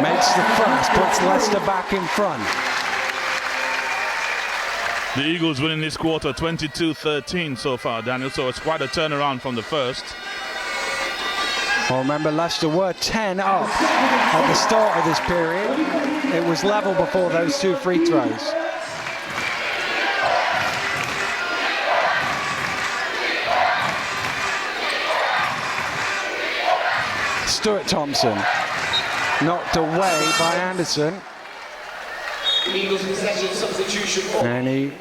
Makes the first, puts Leicester back in front. The Eagles winning this quarter 22-13 so far, Daniel, so it's quite a turnaround from the first. Well, remember, Leicester were 10 up at the start of this period. It was level before those 2 free throws. Stuart Thompson knocked away by Anderson. Eagles possession substitution for. And he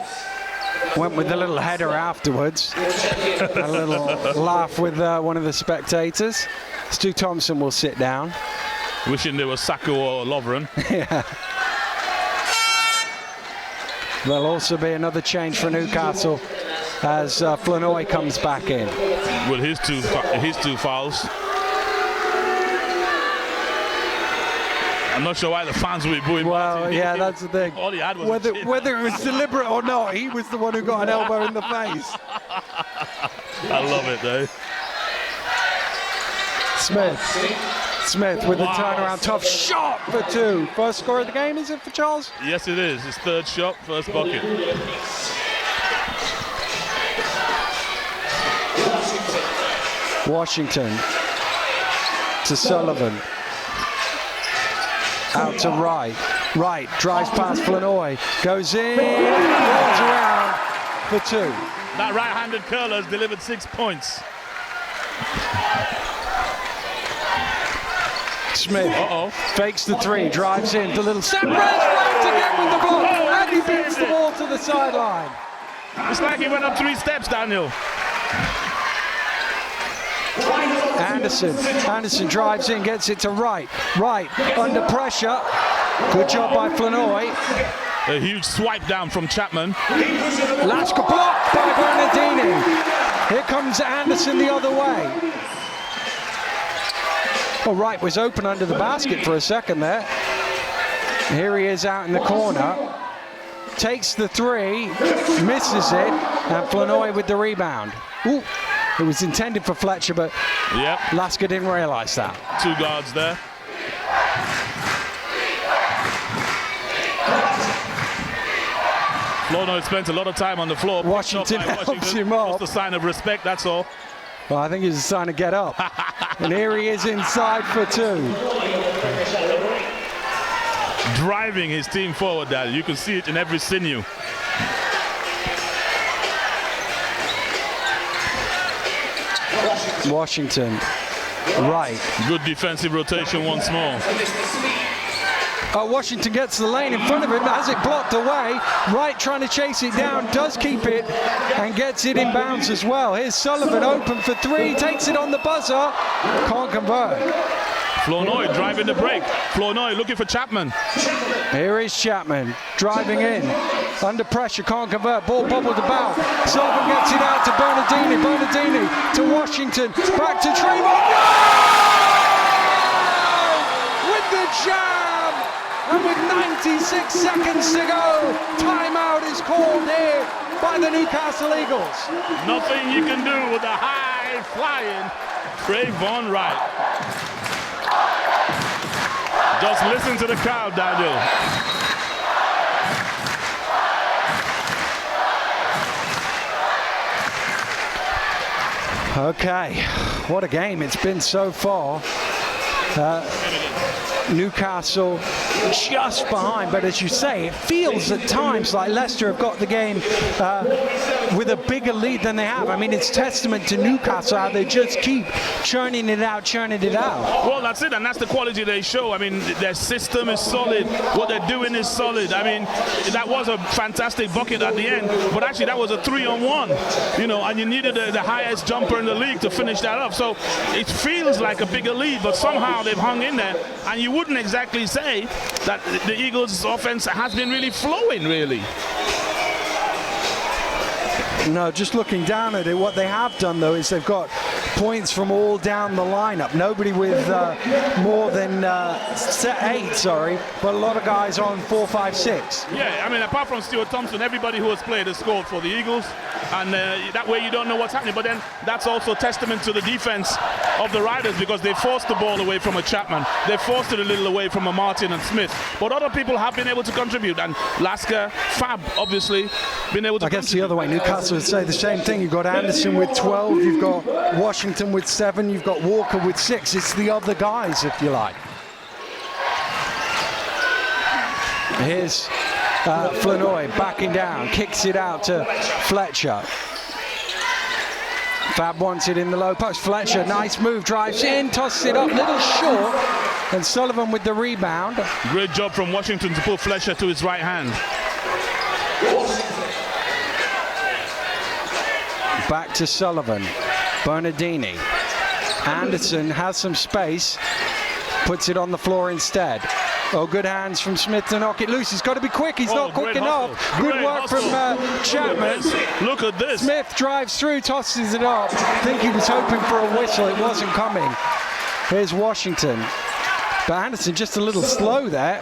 went with a little header afterwards. A little laugh with one of the spectators. Stu Thompson will sit down. Wishing there was Sacco or Lovren. Yeah. There'll also be another change for Newcastle as Flanoy comes back in. With his two fouls. I'm not sure why the fans will be booing. Well, Martin. yeah, that's the thing. All he had was whether it was deliberate or not, he was the one who got an elbow in the face. I love it, though. Smith with the turnaround, tough shot for 2. First score of the game, is it for Charles? Yes, it is. His 3rd shot, first bucket. Washington to Sullivan. Out to Wright. Right, drives past Flanoy, goes in, rolls around for 2. That right-handed curler has delivered 6 points. Smith fakes the 3, drives in to little Sam right again with the block, and he beats the ball to the sideline. It's like he went up 3 steps, Daniel. Anderson drives in, gets it to Wright. Wright under pressure. Good job by Flanoy. A huge swipe down from Chapman. Lasker blocked by Bernardini. Here comes Anderson the other way. Oh, Wright was open under the basket for a second there. Here he is out in the corner. Takes the 3, misses it, and Flanoy with the rebound. Ooh, it was intended for Fletcher, but Lasker didn't realise that. 2 guards there. Flanoy spent a lot of time on the floor. Washington helps him up. Just a sign of respect, that's all. Well, I think he's a sign to get up. And here he is inside for 2. Driving his team forward, Dad. You can see it in every sinew. Washington, right. Good defensive rotation once more. Washington gets the lane in front of him, has it blocked away. Wright trying to chase it down, does keep it, and gets it in bounds as well. Here's Sullivan open for 3, takes it on the buzzer, can't convert. Flanoy driving the break. Flanoy looking for Chapman. Here is Chapman driving in, under pressure, can't convert, ball bobbled about. Sullivan gets it out to Bernardini, Bernardini to Washington, back to Tremont. No! With the jam! And with 96 seconds to go, timeout is called here by the Newcastle Eagles. Nothing you can do with a high-flying Trayvon Wright. Just listen to the crowd, Daniel. Okay, what a game it's been so far. Newcastle just behind, but as you say, it feels at times like Leicester have got the game with a bigger lead than they have. I mean, it's testament to Newcastle how they just keep churning it out. Well, that's it, and that's the quality they show. I mean, their system is solid. What they're doing is solid. I mean, that was a fantastic bucket at the end, but actually that was a 3-on-1, you know, and you needed the highest jumper in the league to finish that up. So it feels like a bigger lead, but somehow they've hung in there, and you wouldn't exactly say that the Eagles' offense has been really flowing, really. No, just looking down at it, what they have done, though, is they've got points from all down the lineup. Nobody with more than 8, but a lot of guys on 4, 5, 6. Yeah, I mean, apart from Stuart Thompson, everybody who has played has scored for the Eagles, and that way you don't know what's happening. But then that's also testament to the defense of the Riders, because they forced the ball away from a Chapman. They forced it a little away from a Martin and Smith. But other people have been able to contribute, and Lasker, Fab, obviously, been able to I guess the other way, Newcastle would say the same thing. You've got Anderson with 12, you've got Washington with 7, you've got Walker with 6. It's the other guys, if you like. Here's Flanoy backing down, kicks it out to Fletcher. Fab wants it in the low post. Fletcher, nice move, drives in, tosses it up, little short, and Sullivan with the rebound. Great job from Washington to pull Fletcher to his right hand. Back to Sullivan, Bernardini. Anderson has some space, puts it on the floor instead. Oh, good hands from Smith to knock it loose. He's got to be quick. He's not quick enough. Good work from Chapman. Look at this. Smith drives through, tosses it up. I think he was hoping for a whistle. It wasn't coming. Here's Washington. But Anderson just a little slow there.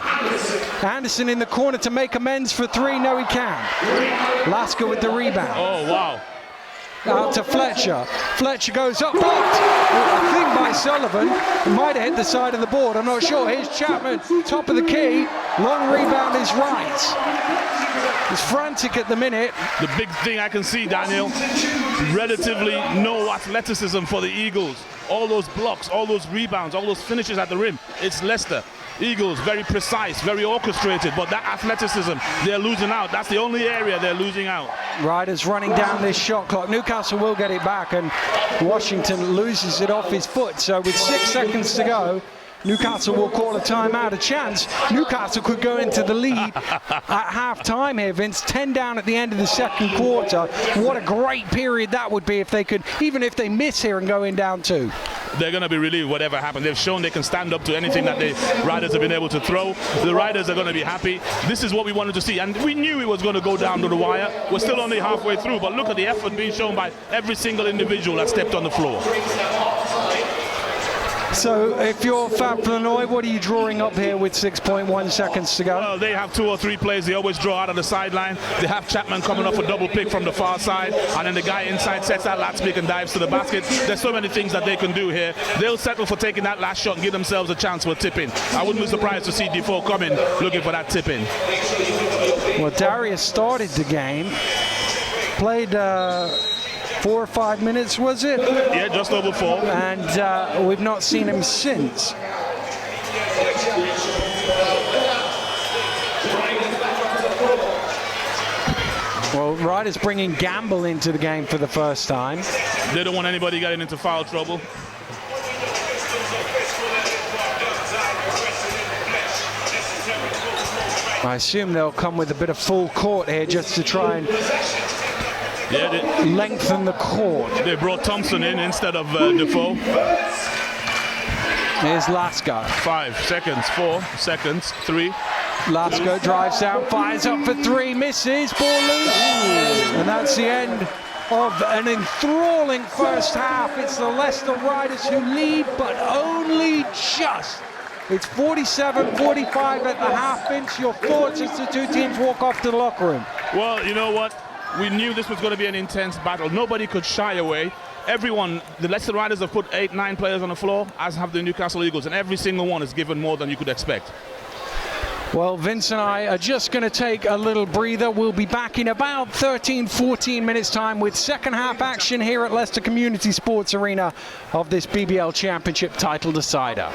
Anderson in the corner to make amends for 3. No, he can't. Lasker with the rebound. Oh, wow. Out to Fletcher. Fletcher goes up, blocked. I think by Sullivan. It might have hit the side of the board, I'm not sure. Here's Chapman, top of the key. Long rebound is right. He's frantic at the minute. The big thing I can see, Daniel, relatively no athleticism for the Eagles. All those blocks, all those rebounds, all those finishes at the rim. It's Leicester. Eagles, very precise, very orchestrated, but that athleticism, they're losing out. That's the only area they're losing out. Riders running down this shot clock. Newcastle will get it back, and Washington loses it off his foot. So with 6 seconds to go, Newcastle will call a timeout. A chance Newcastle could go into the lead at half-time here, Vince. 10 down at the end of the second quarter. What a great period that would be if they could, even if they miss here and go in down 2. They're going to be relieved whatever happens. They've shown they can stand up to anything that the Riders have been able to throw. The Riders are going to be happy. This is what we wanted to see, and we knew it was going to go down to the wire. We're still only halfway through, but look at the effort being shown by every single individual that stepped on the floor. So if you're Fab Flanoy, what are you drawing up here with 6.1 seconds to go? Well, they have 2 or 3 plays they always draw out of the sideline. They have Chapman coming off a double pick from the far side, and then the guy inside sets that last pick and dives to the basket. There's so many things that they can do here. They'll settle for taking that last shot and give themselves a chance for a tip-in. I wouldn't be surprised to see Defoe coming looking for that tip-in. Well, Darius started the game, played 4 or 5 minutes, was it? Yeah, just over 4. And we've not seen him since. Well, Riders bringing Gamble into the game for the first time. They don't want anybody getting into foul trouble. I assume they'll come with a bit of full court here just to try and lengthen the court. They brought Thompson in instead of Defoe. Here's Lasker. 5 seconds, 4 seconds, 3. Lasker drives down, fires up for 3, misses, ball loose. And that's the end of an enthralling first half. It's the Leicester Riders who lead, but only just. It's 47-45 at the half. Vince, your thoughts as the two teams walk off to the locker room? Well, you know what? We knew this was going to be an intense battle. Nobody could shy away. Everyone, the Leicester Riders have put 8-9 players on the floor, as have the Newcastle Eagles, and every single one is given more than you could expect. Well, Vince and I are just going to take a little breather. We'll be back in about 13-14 minutes time with second half action here at Leicester Community Sports Arena of this BBL Championship title decider.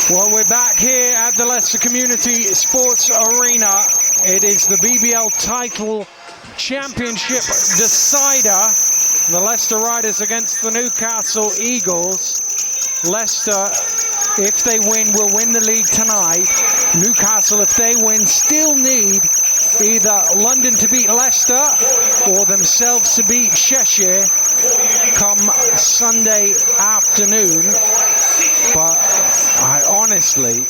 Well, we're back here at the Leicester Community Sports Arena. It is the BBL Title Championship decider. The Leicester Riders against the Newcastle Eagles. Leicester, if they win, will win the league tonight. Newcastle, if they win, still need either London to beat Leicester or themselves to beat Cheshire come Sunday afternoon. But I honestly...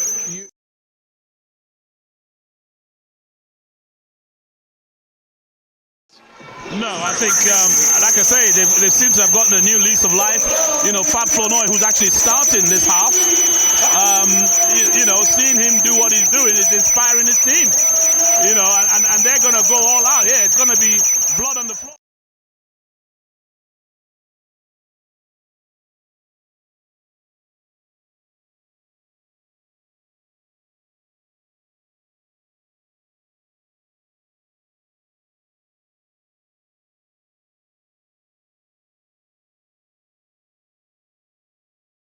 No, I think, like I say, they seem to have gotten a new lease of life. You know, Fab Flournoy, who's actually starting this half, you know, seeing him do what he's doing is inspiring his team. You know, and they're going to go all out here. It's going to be blood on the floor.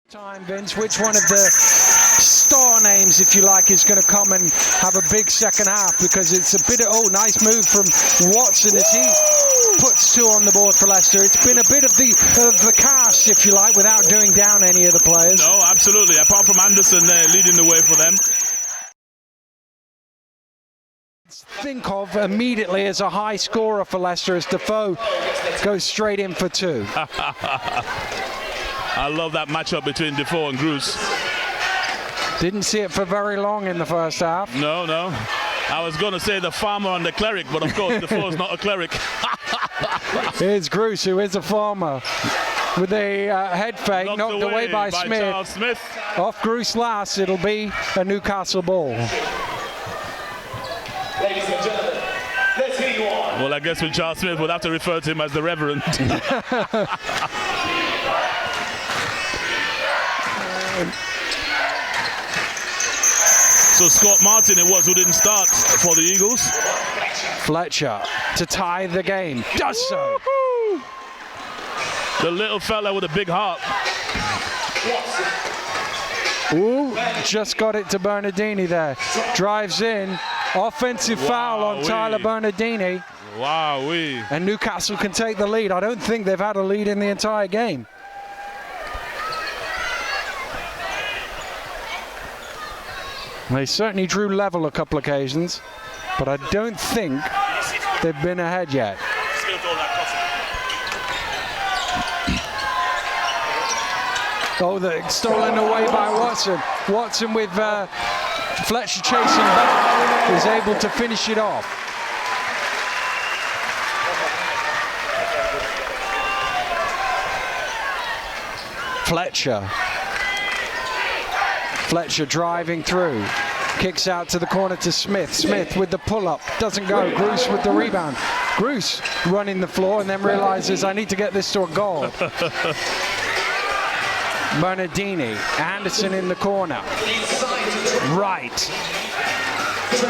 Time, Vince, which one of the star names, if you like, is going to come and have a big second half? Because it's a bit of, oh, nice move from Watson as he puts two on the board for Leicester. It's been a bit of the cast, if you like, without doing down any of the players. No, absolutely. Apart from Anderson leading the way for them. Think of immediately as a high scorer for Leicester as Defoe goes straight in for two. I love that matchup between Defoe and Bruce. Didn't see it for very long in the first half. No. I was going to say the farmer and the cleric, but of course Defoe's not a cleric. Here's Bruce, who is a farmer, with a head fake knocked away by Smith. Off Bruce last, it'll be a Newcastle ball. Ladies and gentlemen, let's hear you on. Well, I guess with Charles Smith, we'll have to refer to him as the Reverend. So Scott Martin it was who didn't start for the Eagles. Fletcher to tie the game. Does so. The little fella with a big heart. Ooh, just got it to Bernardini there. Drives in. Offensive foul on Tyler Bernardini. Wow-wee. And Newcastle can take the lead. I don't think they've had a lead in the entire game. They certainly drew level a couple occasions, but I don't think they've been ahead yet. Oh, they're stolen away by Watson. Watson with Fletcher chasing back is able to finish it off. Fletcher driving through, kicks out to the corner to Smith. Smith with the pull-up, doesn't go. Bruce with the rebound. Bruce running the floor and then realizes I need to get this to a goal. Bernardini, Anderson in the corner. Right.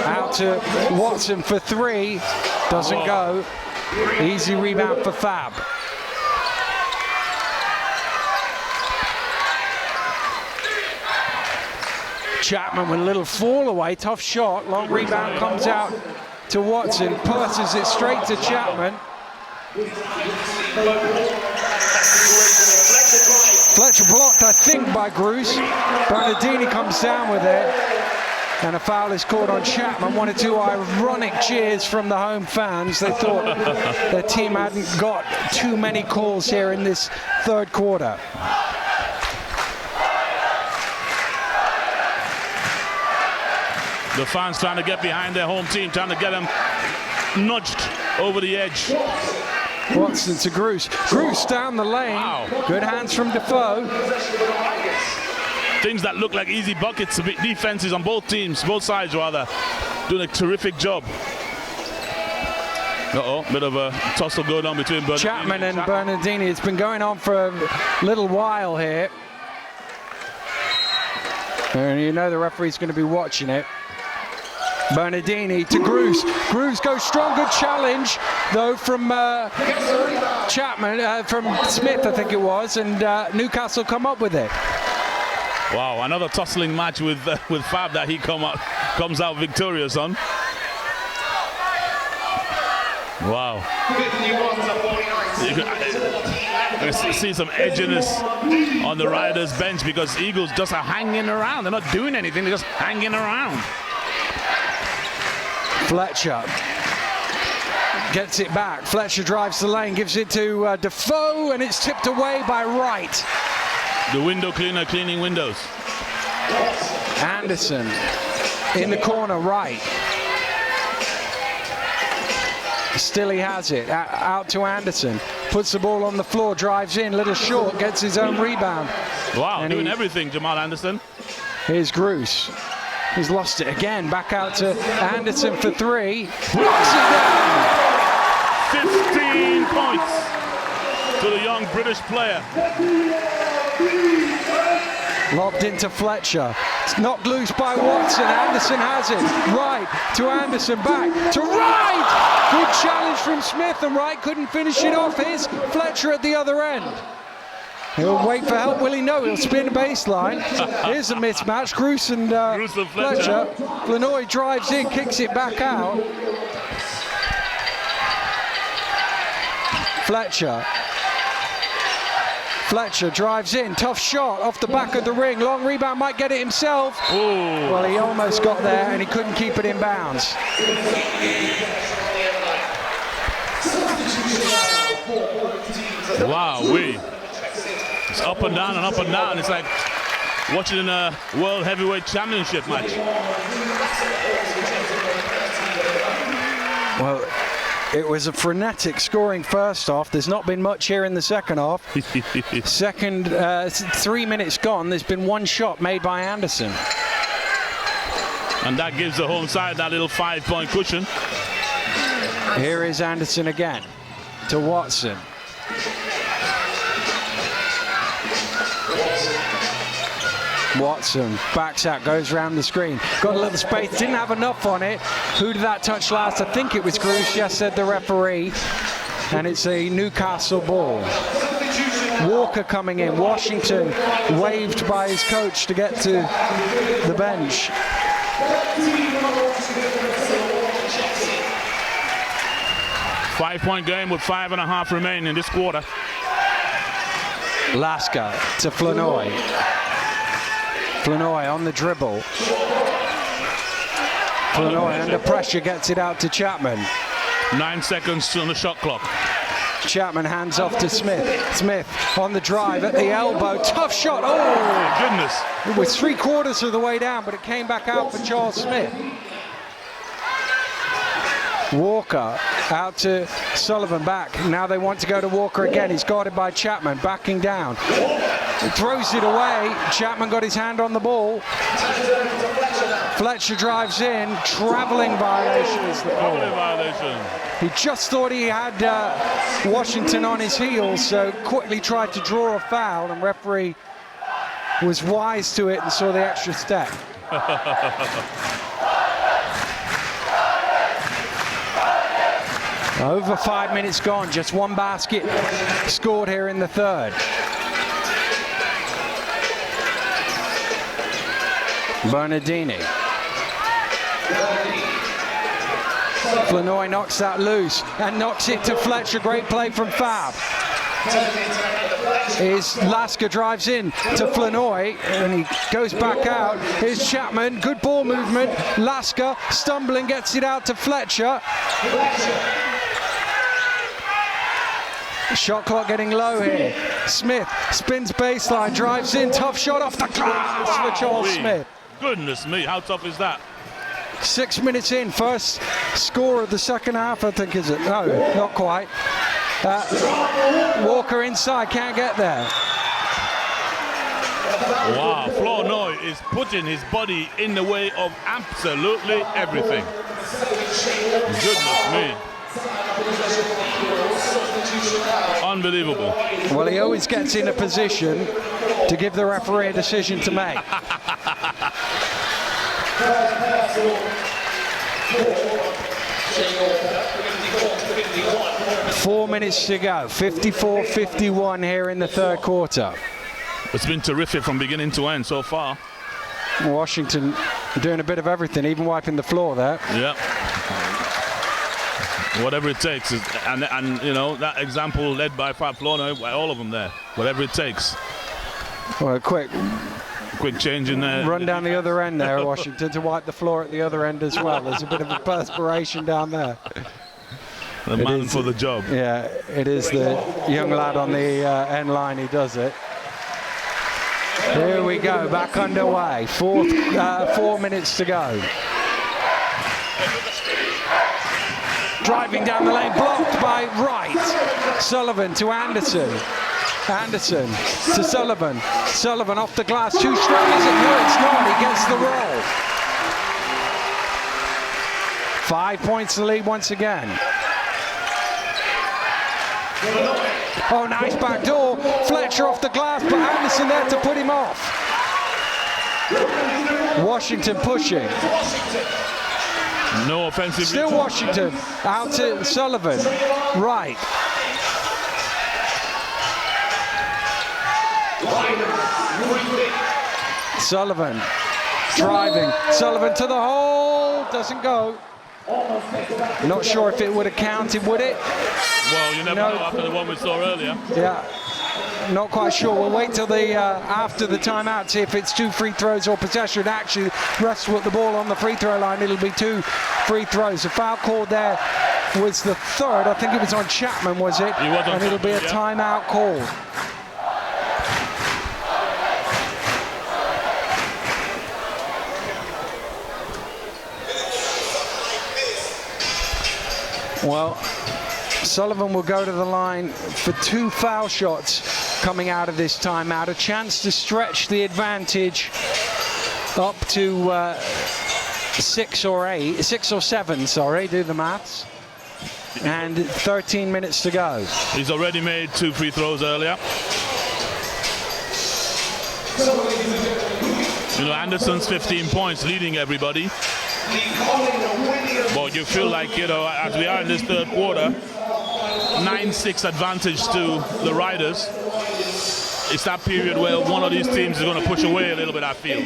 Out to Watson for three, doesn't go. Easy rebound for Fab. Chapman with a little fall away, tough shot, long rebound comes out to Watson, passes it straight to Chapman. Fletcher blocked, I think, by Bruce. Bernardini comes down with it, and a foul is called on Chapman. One or two ironic cheers from the home fans. They thought their team hadn't got too many calls here in this third quarter. The fans trying to get behind their home team, trying to get them nudged over the edge. Watson to Bruce. Bruce down the lane. Wow. Good hands from Defoe. Things that look like easy buckets, defenses on both teams, both sides rather, doing a terrific job. Bit of a tussle going on between Chapman and Bernardini. It's been going on for a little while here. And you know the referee's going to be watching it. Bernardini to Bruce. Bruce goes strong, good challenge though from Chapman, from Smith I think it was, and Newcastle come up with it. Wow, another tussling match with Fab that he comes out victorious on. Wow. You can see some edginess on the Riders bench because Eagles just are hanging around. They're not doing anything, they're just hanging around. Fletcher gets it back. Fletcher drives the lane, gives it to Defoe, and it's tipped away by Wright. The window cleaner cleaning windows. Anderson in the corner, right. Still he has it, out to Anderson. Puts the ball on the floor, drives in, little short, gets his own rebound. Wow, and doing everything, Jamal Anderson. Here's Gruce. He's lost it again, back out to Anderson for three. Knocks it down. 15 points to the young British player. Lobbed into Fletcher. It's knocked loose by Watson. Anderson has it. Wright to Anderson, back to Wright. Good challenge from Smith, and Wright couldn't finish it off. Here's Fletcher at the other end. He'll wait for help, will he? No, he'll spin baseline. Here's a mismatch. Gruce and Fletcher. Flanoy drives in, kicks it back out. Fletcher drives in, tough shot off the back of the ring. Long rebound, might get it himself. Ooh. Well, he almost got there and he couldn't keep it in bounds. Wow, it's up and down and up and down. It's like watching a World Heavyweight Championship match. Well, it was a frenetic scoring first half. There's not been much here in the second half. Second, 3 minutes gone. There's been one shot made by Anderson. And that gives the home side that little 5-point cushion. Here is Anderson again to Watson. Watson backs out, goes around the screen. Got a little space, didn't have enough on it. Who did that touch last? I think it was Gruce, yes, said the referee. And it's a Newcastle ball. Walker coming in. Washington waved by his coach to get to the bench. Five-point game with 5.5 remaining in this quarter. Lasker to Flanoy. Flanoy on the dribble. Flanoy under pressure gets it out to Chapman. 9 seconds on the shot clock. Chapman hands off to Smith. Smith on the drive at the elbow. Tough shot. Oh, my goodness. It was 3/4 of the way down, but it came back out for Charles Smith. Walker out to Sullivan, back. Now they want to go to Walker again. He's guarded by Chapman, backing down. He throws it away. Chapman got his hand on the ball. Fletcher drives in. Traveling violation is the call. He just thought he had Washington on his heels, so quickly tried to draw a foul, and referee was wise to it and saw the extra step. Over 5 minutes gone, just one basket scored here in the third. Bernardini. Flanoy knocks that loose and knocks it to Fletcher. Great play from Fab. Is Lasker drives in to Flanoy and he goes back out. Here's Chapman, good ball movement. Lasker stumbling, gets it out to Fletcher. Shot clock getting low here. Smith spins baseline, drives in, tough shot off the glass for Charles Smith. Goodness me, how tough is that? 6 minutes in, first score of the second half, I think, is it? No, not quite. Walker inside, can't get there. Wow, Flanoy is putting his body in the way of absolutely everything. Goodness me. Unbelievable. Well, he always gets in a position to give the referee a decision to make. 4 minutes to go. 54-51 here in the third quarter. It's been terrific from beginning to end so far. Washington doing a bit of everything, even wiping the floor there. Yeah. Whatever it takes, and you know that example led by Fab Flournoy, all of them there. Whatever it takes. Well, quick change in there. Run down the other end there, Washington, to wipe the floor at the other end as well. There's a bit of a perspiration down there. The man for the job. Yeah, it is the young lad on the end line who does it. Here we go, back underway. 4 minutes to go. Driving down the lane, blocked by Wright. Sullivan to Anderson. Anderson to Sullivan. Sullivan off the glass, too strong, is it? No, it's not. He gets the roll. 5 points to lead once again. Oh, nice back door. Fletcher off the glass, but Anderson there to put him off. Washington pushing. No offensive. Still Washington. Out to Sullivan. Right. Sullivan driving. Sullivan to the hole. Doesn't go. Not sure if it would have counted, would it? Well, you never know after the one we saw earlier. Yeah. Not quite sure. We'll wait till the after the timeout, see if it's 2 free throws or possession. Actually, Russ put the ball on the free throw line. It'll be 2 free throws. The foul call there was the 3rd. I think it was on Chapman, was it? He was on and it'll be a timeout call. Well, Sullivan will go to the line for 2 foul shots coming out of this timeout. A chance to stretch the advantage up to 6 or 7, sorry, do the maths. And 13 minutes to go. He's already made 2 free throws earlier. You know, Anderson's 15 points leading everybody. But you feel like, you know, as we are in this 3rd quarter, 9-6 advantage to the Riders. It's that period where one of these teams is going to push away a little bit, I feel.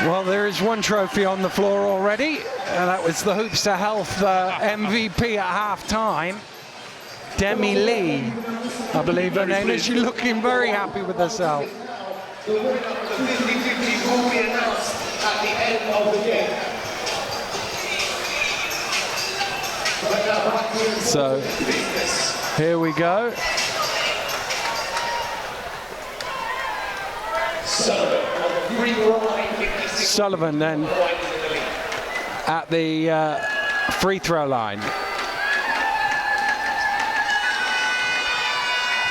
Well, there is 1 trophy on the floor already, and that was the Hoops to Health MVP at half-time. Demi Lee, I believe her name is. She's looking very happy with herself. The winner of the 50-50 will be announced at the end of the game. So, here we go. Sullivan then at the free throw line.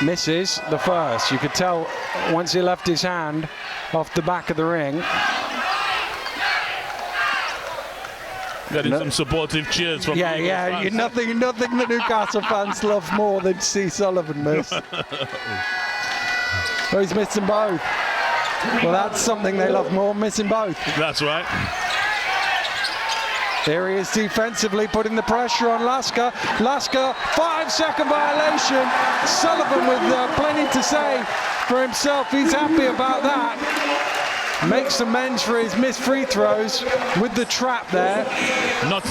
Misses the first. You could tell once he left his hand off the back of the ring. Getting some supportive cheers from the Eagles fans. Nothing the Newcastle fans love more than to see Sullivan miss. Oh, he's missing both. Well, that's something they love more, missing both. That's right. There he is defensively, putting the pressure on Lasker. Lasker, 5-second violation. Sullivan with plenty to say for himself. He's happy about that. Makes amends for his missed free throws with the trap there. Not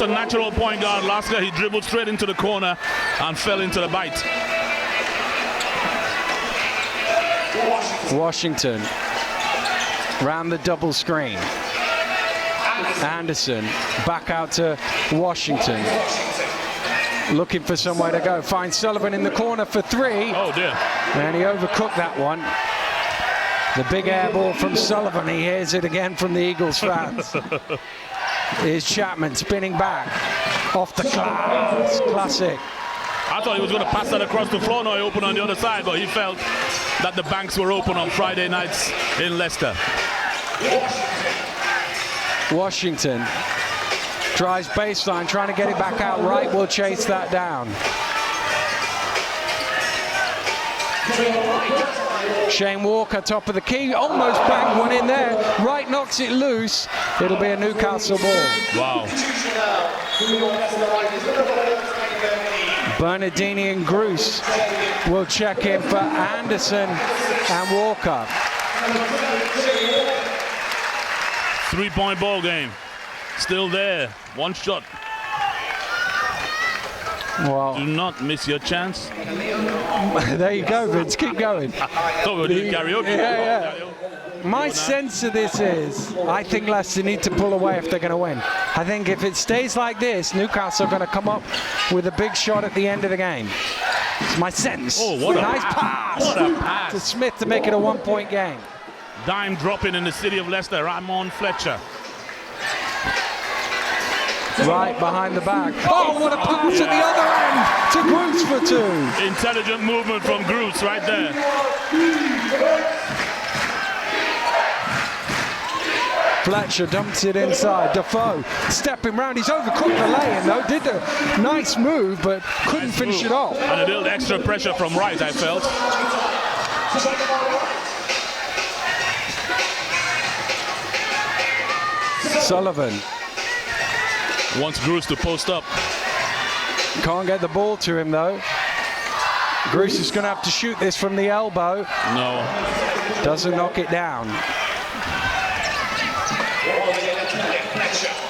a natural point guard, Lasker. He dribbled straight into the corner and fell into the bite. Washington round the double screen. Anderson back out to Washington. Looking for somewhere to go. Finds Sullivan in the corner for 3. Oh dear. And he overcooked that one. The big air ball from Sullivan. He hears it again from the Eagles fans. Here's Chapman spinning back. Off the glass. Classic. I thought he was going to pass that across the floor, no, open on the other side, but he felt that the banks were open on Friday nights in Leicester. Washington drives baseline, trying to get it back out. Wright will chase that down. Shane Walker, top of the key, almost banged one in there. Wright knocks it loose. It'll be a Newcastle ball. Wow. Bernardini and Gruce will check in for Anderson and Walker. 3-point ball game. Still there. One shot. Well, Do not miss your chance. there you go, Vince. Keep going. Thought we were doing karaoke. Yeah. My sense of this is, I think Leicester need to pull away if they're going to win. I think if it stays like this, Newcastle are going to come up with a big shot at the end of the game. It's my sense. Oh, what a nice pass. What a pass. To Smith to make it a 1-point game. Dime dropping in the city of Leicester. Ramon Fletcher. Right behind the back. Oh, what a pass at the other end to Gruce for 2. Intelligent movement from Gruce right there. Fletcher dumps it inside. Defoe stepping round. He's overcooked the lay-in though. Did a nice move, but couldn't finish it off. And a little extra pressure from Wright, I felt. Sullivan Wants Gruce to post up. can't get the ball to him though. Gruce is going to have to shoot this from the elbow. No. Doesn't knock it down.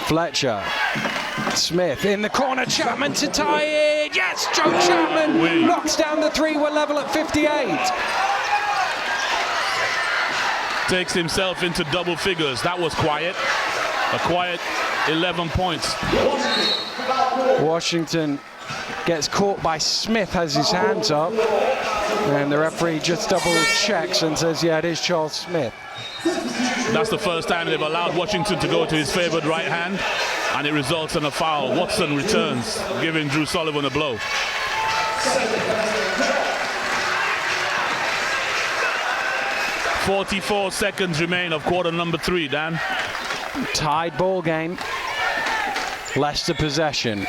Fletcher. Smith in the corner. Chapman to tie it. Yes, Joe Chapman knocks down the 3. We're level at 58. Takes himself into double figures. That was quiet. A quiet 11 points. Washington gets caught by Smith, has his hands up, and the referee just double checks and says, yeah, it is Charles Smith. That's the first time they've allowed Washington to go to his favored right hand, and it results in a foul. Watson returns, giving Drew Sullivan a blow. .44 seconds remain of quarter number 3, Dan. Tied ball game. Leicester possession.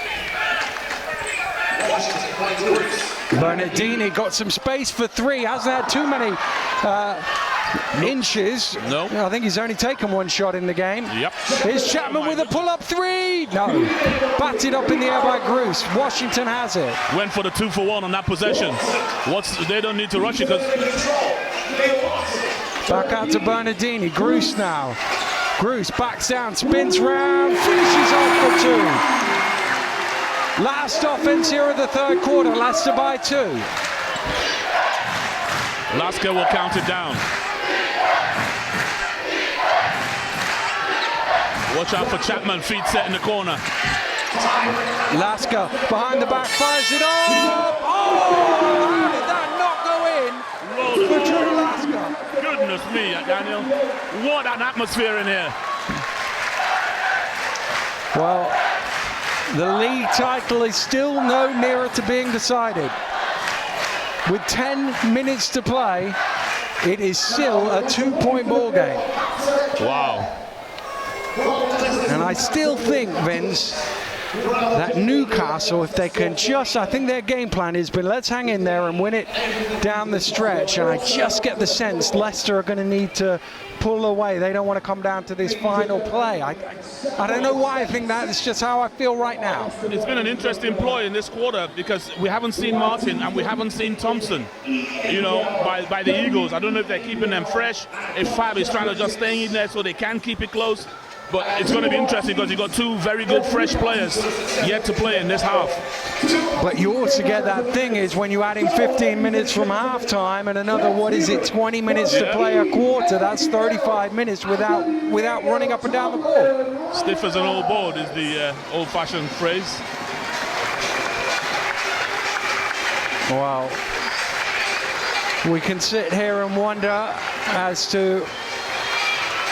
Bernardini got some space for 3. Hasn't had too many inches. No. I think he's only taken 1 shot in the game. Yep. Here's Chapman with a pull-up 3. No. Batted up in the air by Gruce. Washington has it. Went for the 2-for-1 on that possession. They don't need to rush it because... Back out to Bernardini. Gruce now. Gruce backs down, spins round, finishes off for 2. Last offense here of the third quarter. Leicester by 2. Lasker will count it down. Watch out for Chapman, feet set in the corner. Lasker behind the back, fires it up. Oh, how did that not go in? For Drew Lasker. Goodness me, Daniel. What an atmosphere in here. Well, the league title is still no nearer to being decided. With 10 minutes to play, it is still a 2-point ball game. Wow. And I still think, Vince, that Newcastle, if they can just, I think their game plan has been, let's hang in there and win it down the stretch. And I just get the sense Leicester are going to need to pull away. They don't want to come down to this final play. I don't know why I think that. It's just how I feel right now. It's been an interesting ploy in this quarter because we haven't seen Martin and we haven't seen Thompson, you know, by the Eagles. I don't know if they're keeping them fresh, if Fab is trying to just stay in there so they can keep it close. But it's going to be interesting because you've got 2 very good fresh players yet to play in this half. But you also get that thing is when you add in 15 minutes from halftime and another, 20 minutes to play a quarter, that's 35 minutes without running up and down the court. Stiff as an old board is the old-fashioned phrase. Well, we can sit here and wonder as to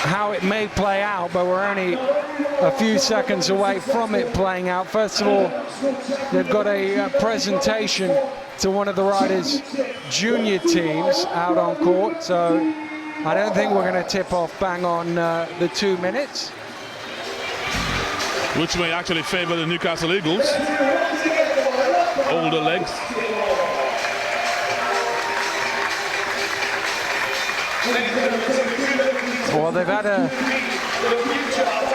how it may play out, but we're only a few seconds away from it playing out. First of all, they've got a presentation to one of the Riders' junior teams out on court, so I don't think we're going to tip off bang on the 2 minutes. Which may actually favor the Newcastle Eagles. Older legs. Well, they've had a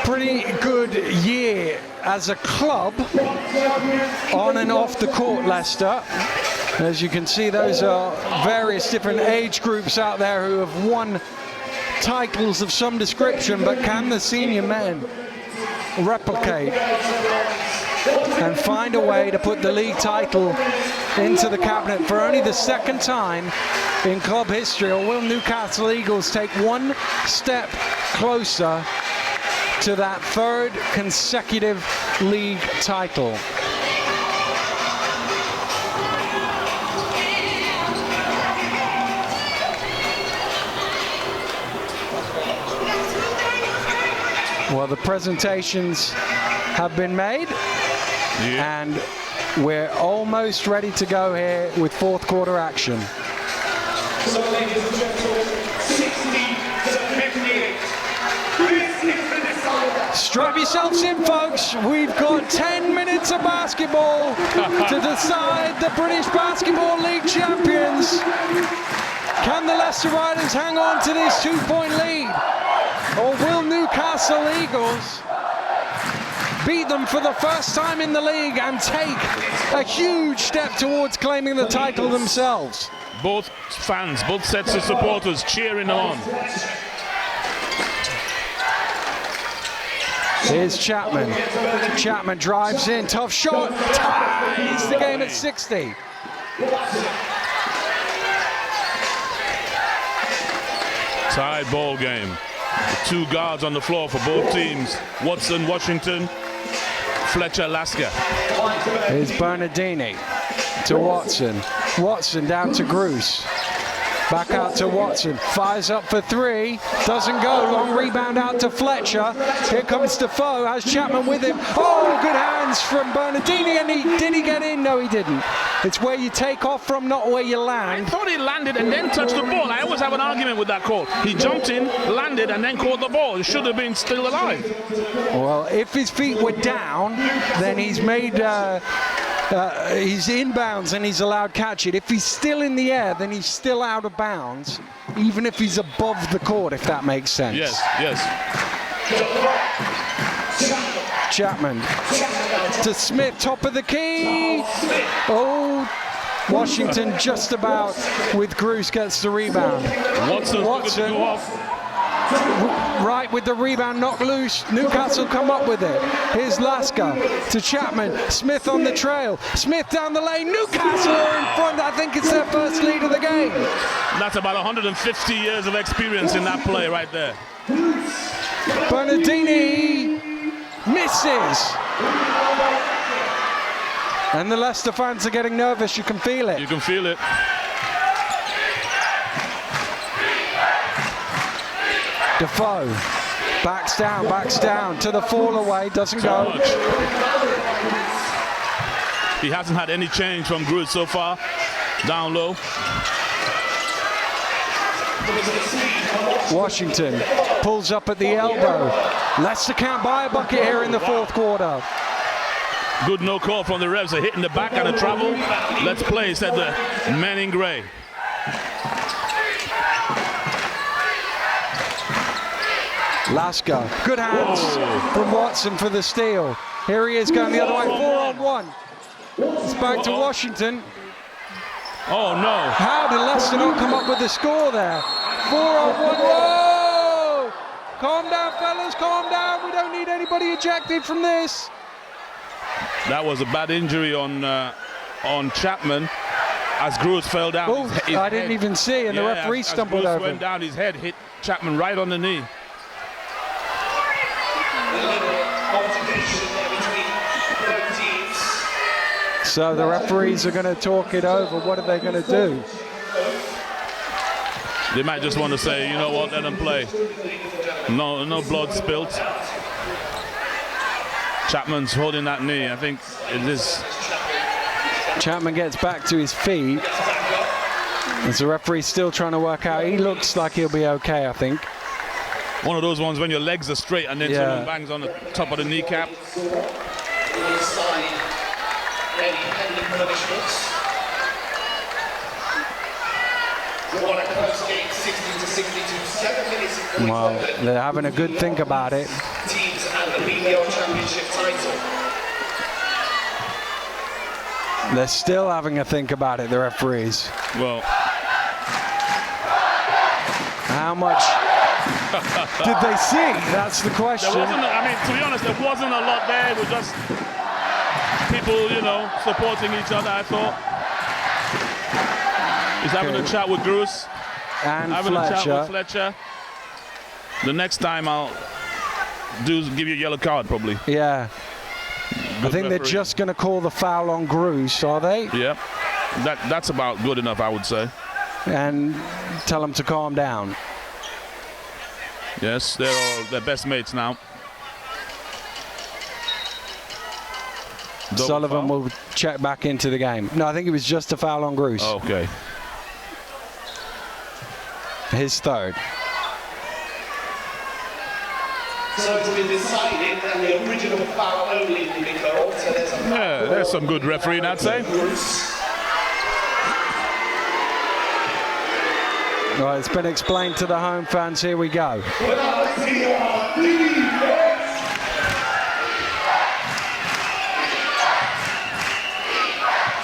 pretty good year as a club, on and off the court, Leicester. As you can see, those are various different age groups out there who have won titles of some description, but can the senior men replicate and find a way to put the league title into the cabinet for only the second time in club history, or will Newcastle Eagles take one step closer to that third consecutive league title? Well, the presentations have been made, and we're almost ready to go here with fourth quarter action. So, ladies and gentlemen, 60-58. This is the decider. Strap yourselves in, folks. We've got 10 minutes of basketball to decide the British Basketball League champions. Can the Leicester Riders hang on to this 2-point lead? Or will Newcastle Eagles beat them for the first time in the league and take a huge step towards claiming the title themselves? Both fans, both sets of supporters cheering them on. Here's Chapman. Chapman drives in, tough shot, ties the game at 60. Tied ball game. The two guards on the floor for both teams. Watson, Washington, Fletcher, Lasker. Here's Bernardini to Watson. Watson down to Bruce. Back out to Watson. Fires up for three. Doesn't go. Long rebound out to Fletcher. Here comes Defoe. Has Chapman with him. Oh, good hands from Bernardini. And did he get in? No, he didn't. It's where you take off from, not where you land. I thought he landed and then touched the ball. I always have an argument with that call. He jumped in, landed, and then caught the ball. He should have been still alive. Well, if his feet were down, then he's made... he's inbounds and he's allowed catch it. If he's still in the air, then he's still out of bounds, even if he's above the court, if that makes sense. Yes, yes. Chapman to Smith, top of the key. Oh, Washington just about with Bruce gets the rebound. Watson to go off. Right with the rebound, knocked loose. Newcastle come up with it. Here's Lasker to Chapman. Smith on the trail. Smith down the lane. Newcastle are in front. I think it's their first lead of the game. That's about 150 years of experience in that play right there. Bernardini misses. And the Leicester fans are getting nervous. You can feel it. You can feel it. Defoe backs down to the fall away, doesn't go. He hasn't had any change from Groot so far. Down low. Washington pulls up at the elbow. Leicester can't buy a bucket here in the fourth quarter. Good no call from the refs. A hit in the back and a travel. Let's play, said the men in grey. Lasker, good hands from Watson for the steal. Here he is going the other way, 4-on-1. It's back to Washington. Oh no. How did Leicester not come up with the score there? 4-on-1, whoa! Calm down, fellas, calm down. We don't need anybody ejected from this. That was a bad injury on Chapman as Groot fell down. Oh, I didn't even see, and the referee stumbled over. Went down, his head hit Chapman right on the knee. So the referees are going to talk it over. What are they going to do? They might just want to say, you know what, let them play. No blood spilt. Chapman's holding that knee. I think it is. Chapman gets back to his feet. As the referee's still trying to work out. He looks like he'll be okay, I think. One of those ones when your legs are straight and then someone bangs on the top of the kneecap. Well, they're having a good think about it. BBL Championship title. They're still having a think about it, the referees. Well, how much did they see? That's the question. there wasn't, I mean, to be honest, there wasn't a lot there. It was just people, you know, supporting each other, I thought. He's having a chat with Bruce. And having a chat with Fletcher. The next time I'll give you a yellow card, probably. Yeah. I think they're just going to call the foul on Bruce, are they? Yeah. That's about good enough, I would say. And tell them to calm down. Yes, they're best mates now. Double Sullivan foul? will check back into the game. No, I think it was just a foul on Bruce. Oh, okay. His third. So it's been decided that the original foul only will be called. So there's a foul. Yeah, there's some good refereeing, I'd say. Right, it's been explained to the home fans. Here we go.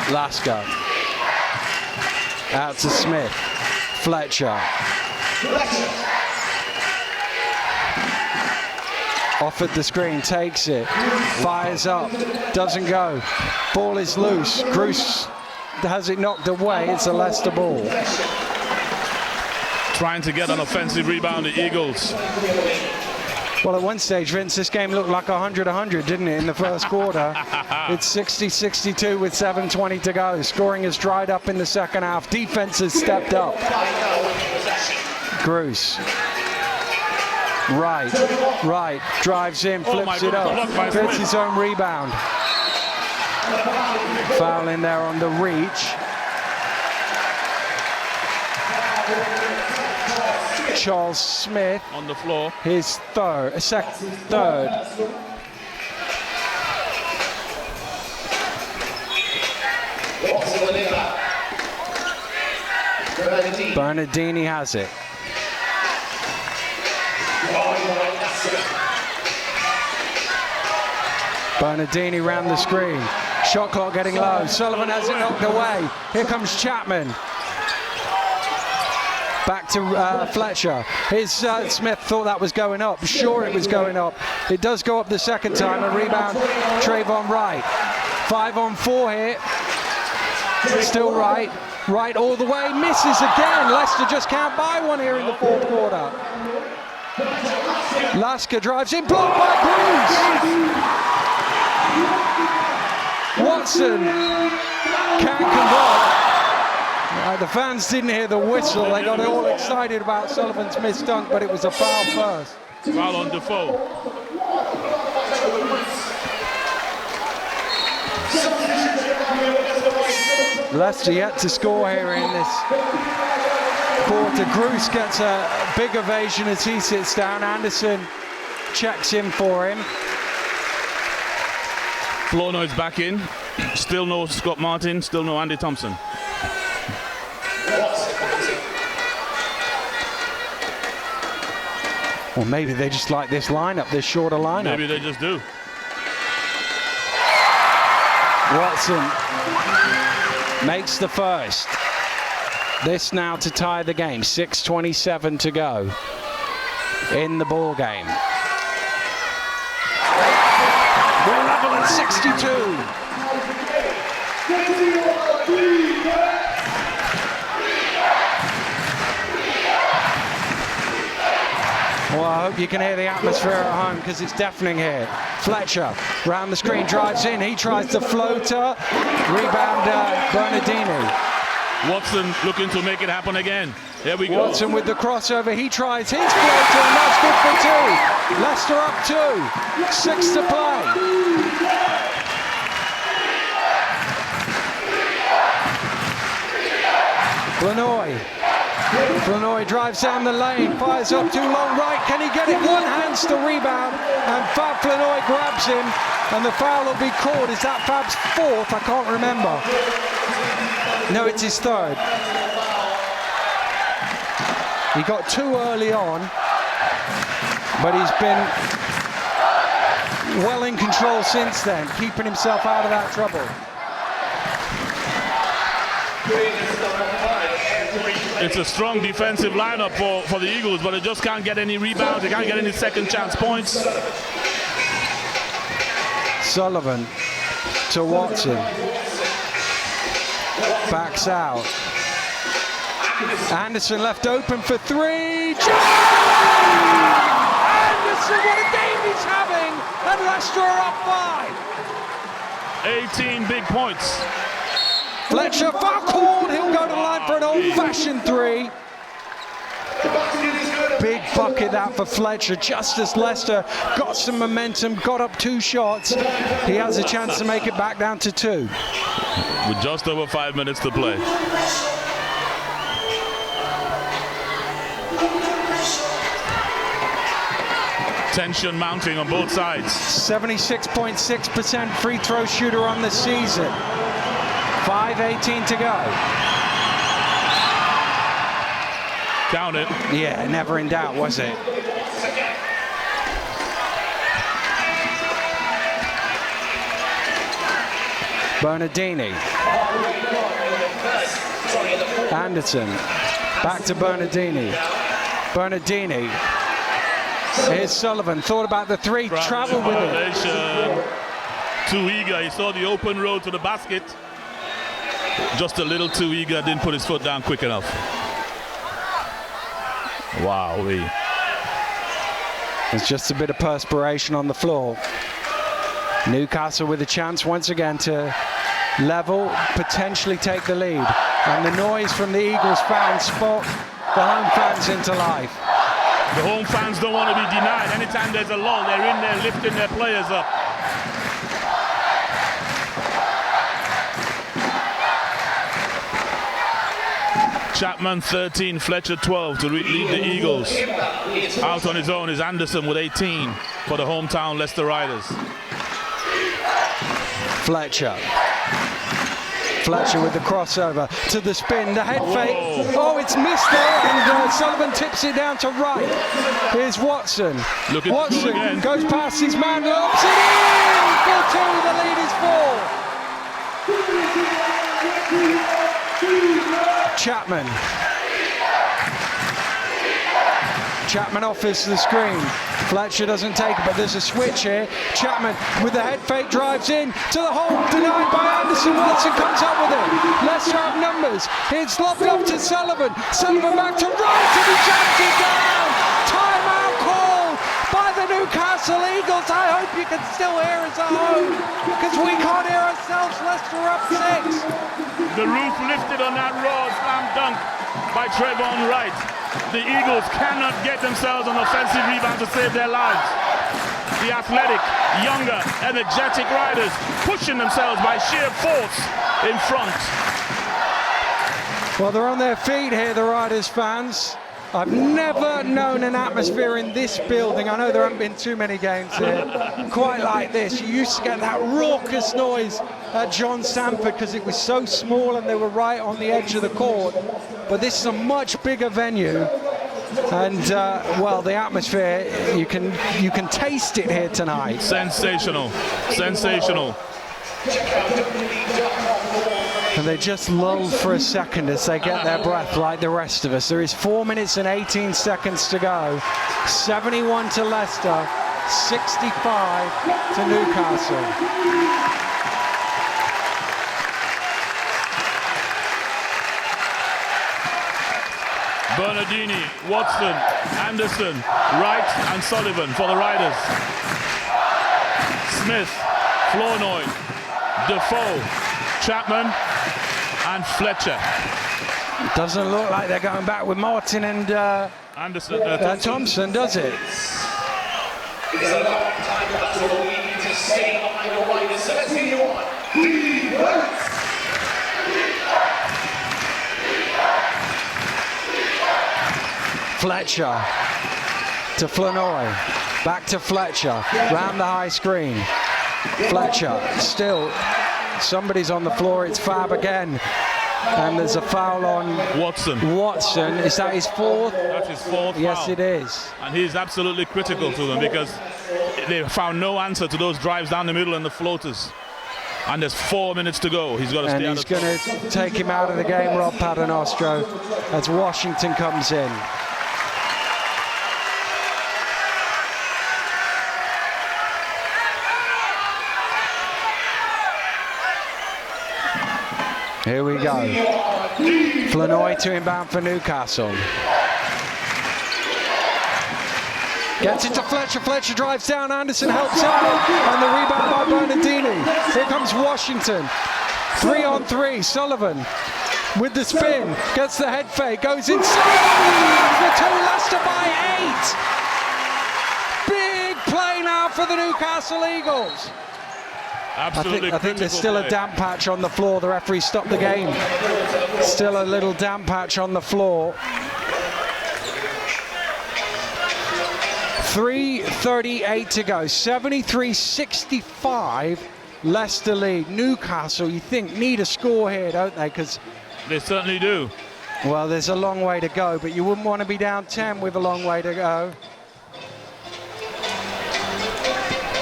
Lasker. Out to Smith. Fletcher. Offered the screen, takes it, fires up, doesn't go. Ball is loose. Bruce has it knocked away. It's a Leicester ball. Trying to get an offensive rebound, the Eagles. Well, at one stage, Vince, this game looked like 100-100, didn't it, in the first quarter? It's 60-62 with 7:20 to go. Scoring has dried up in the second half. Defense has stepped up. Bruce. Right, drives in, flips it up, gets his own rebound. Foul in there on the reach. Charles Smith on the floor. His third. Bernardini has it. Bernardini round the screen. Shot clock getting low. Sullivan has it knocked away. Here comes Chapman. Back to Fletcher. Smith thought that was going up. Sure, it was going up. It does go up the second time. A rebound, Trayvon Wright. 5 on 4 here. Still Wright. Wright all the way. Misses again. Leicester just can't buy one here in the fourth quarter. Lasker drives in. Blocked by Bruce. Watson can't convert. The fans didn't hear the whistle. They got all excited about Sullivan's missed dunk, but it was a foul first. Foul on Defoe. Leicester yet to score here in this quarter. Bruce gets a big ovation as he sits down. Anderson checks in for him. Flournoy's back in. Still no Scott Martin, still no Andy Thompson. Well, maybe they just like this lineup, this shorter lineup. Maybe they just do. Watson makes the first. This now to tie the game. 6:27 to go in the ball game. We're level at 62. Well, I hope you can hear the atmosphere at home because it's deafening here. Fletcher round the screen, drives in. He tries the floater. Rebound, Bernardini. Watson looking to make it happen again. Here we go. Watson with the crossover. He tries his floater, and that's good for 2. Leicester up 2. 6 to play. Flanoy drives down the lane, fires up too long right. Can he get it? One hands to rebound, and Fab Flanoy grabs him, and the foul will be called. Is that Fab's 4th? I can't remember. No, it's his 3rd. He got 2 early on, but he's been well in control since then, keeping himself out of that trouble. It's a strong defensive lineup for the Eagles, but they just can't get any rebounds. They can't get any second chance points. Sullivan to Watson. Backs out. Anderson left open for three. Anderson, what a game he's having! And Leicester are up 5. 18 big points. Fletcher, foul called. He'll go to the line for an old-fashioned 3. Big bucket that for Fletcher, just as Leicester got some momentum, got up 2 shots. He has a chance to make it back down to 2. With just over 5 minutes to play. Tension mounting on both sides. 76.6% free throw shooter on the season. 5:18 to go. Count it. Yeah, never in doubt, was it? Bernardini. Anderson. Back to Bernardini. Bernardini. Here's Sullivan. Thought about the 3. Traveled with it. Too eager. He saw the open road to the basket. Just a little too eager. Didn't put his foot down quick enough. Wow. There's just a bit of perspiration on the floor. Newcastle with a chance once again to level, potentially take the lead. And the noise from the Eagles fans spot the home fans into life. The home fans don't want to be denied. Anytime there's a lull, they're in there lifting their players up. Chapman 13, Fletcher 12 to lead the Eagles. Out on his own is Anderson with 18 for the hometown Leicester Riders. Fletcher with the crossover to the spin, the head fake. Oh, it's missed there, and Sullivan tips it down to right. Here's Watson. Watson goes past his man, lobs it in for 2. The lead is 4. Chapman offers the screen. Fletcher doesn't take it, but there's a switch here. Chapman with the head fake drives in to the hole, denied by Anderson. Watson comes up with it. Leicester have numbers. It's lobbed up to Sullivan. Sullivan back to right, and he jams it down. Timeout call by the Newcastle Eagles. I hope you can still hear us at home, because we can't hear ourselves. Leicester up 6. The roof lifted on that raw slam dunk by Trevon Wright. The Eagles cannot get themselves an offensive rebound to save their lives. The athletic, younger, energetic Riders pushing themselves by sheer force in front. Well, they're on their feet here, the Riders fans. I've never known an atmosphere in this building, I know there haven't been too many games here, quite like this. You used to get that raucous noise at John Sanford because it was so small and they were right on the edge of the court. But this is a much bigger venue, and well, the atmosphere, you can taste it here tonight. Sensational. And they just lulled for a second as they get their breath like the rest of us. There is 4 minutes and 18 seconds to go. 71 to Leicester, 65 to Newcastle. Bernardini, Watson, Anderson, Wright and Sullivan for the Riders. Smith, Flournoy, Defoe, Chapman and Fletcher. Doesn't look like they're going back with Martin and Anderson, Thompson, does it? It's a long time, that's all we need to stay behind the Riders. So let's see you on. Fletcher to Flournoy, back to Fletcher, round the high screen. Fletcher still, somebody's on the floor, it's Fab again. And there's a foul on Watson. Is that his fourth? That's his fourth Yes, foul. it is. And he's absolutely critical to them because they found no answer to those drives down the middle and the floaters. And there's 4 minutes to go. He's got to stay out of the And he's going to take him out of the game, Rob Paternostro, as Washington comes in. Here we go. Flanoy to inbound for Newcastle. Gets it to Fletcher. Fletcher drives down. Anderson helps out. And the rebound by Bernardini. Here comes Washington. 3-on-3. Sullivan with the spin. Gets the head fake. Goes inside. The two. Leicester by 8. Big play now for the Newcastle Eagles. Absolutely. I think there's still a damp patch on the floor. The referee stopped the game. Still a little damp patch on the floor. 3:38 to go. 73-65. Leicester lead. Newcastle, you think, need a score here, don't they? Because they certainly do. Well, there's a long way to go, but you wouldn't want to be down 10 with a long way to go.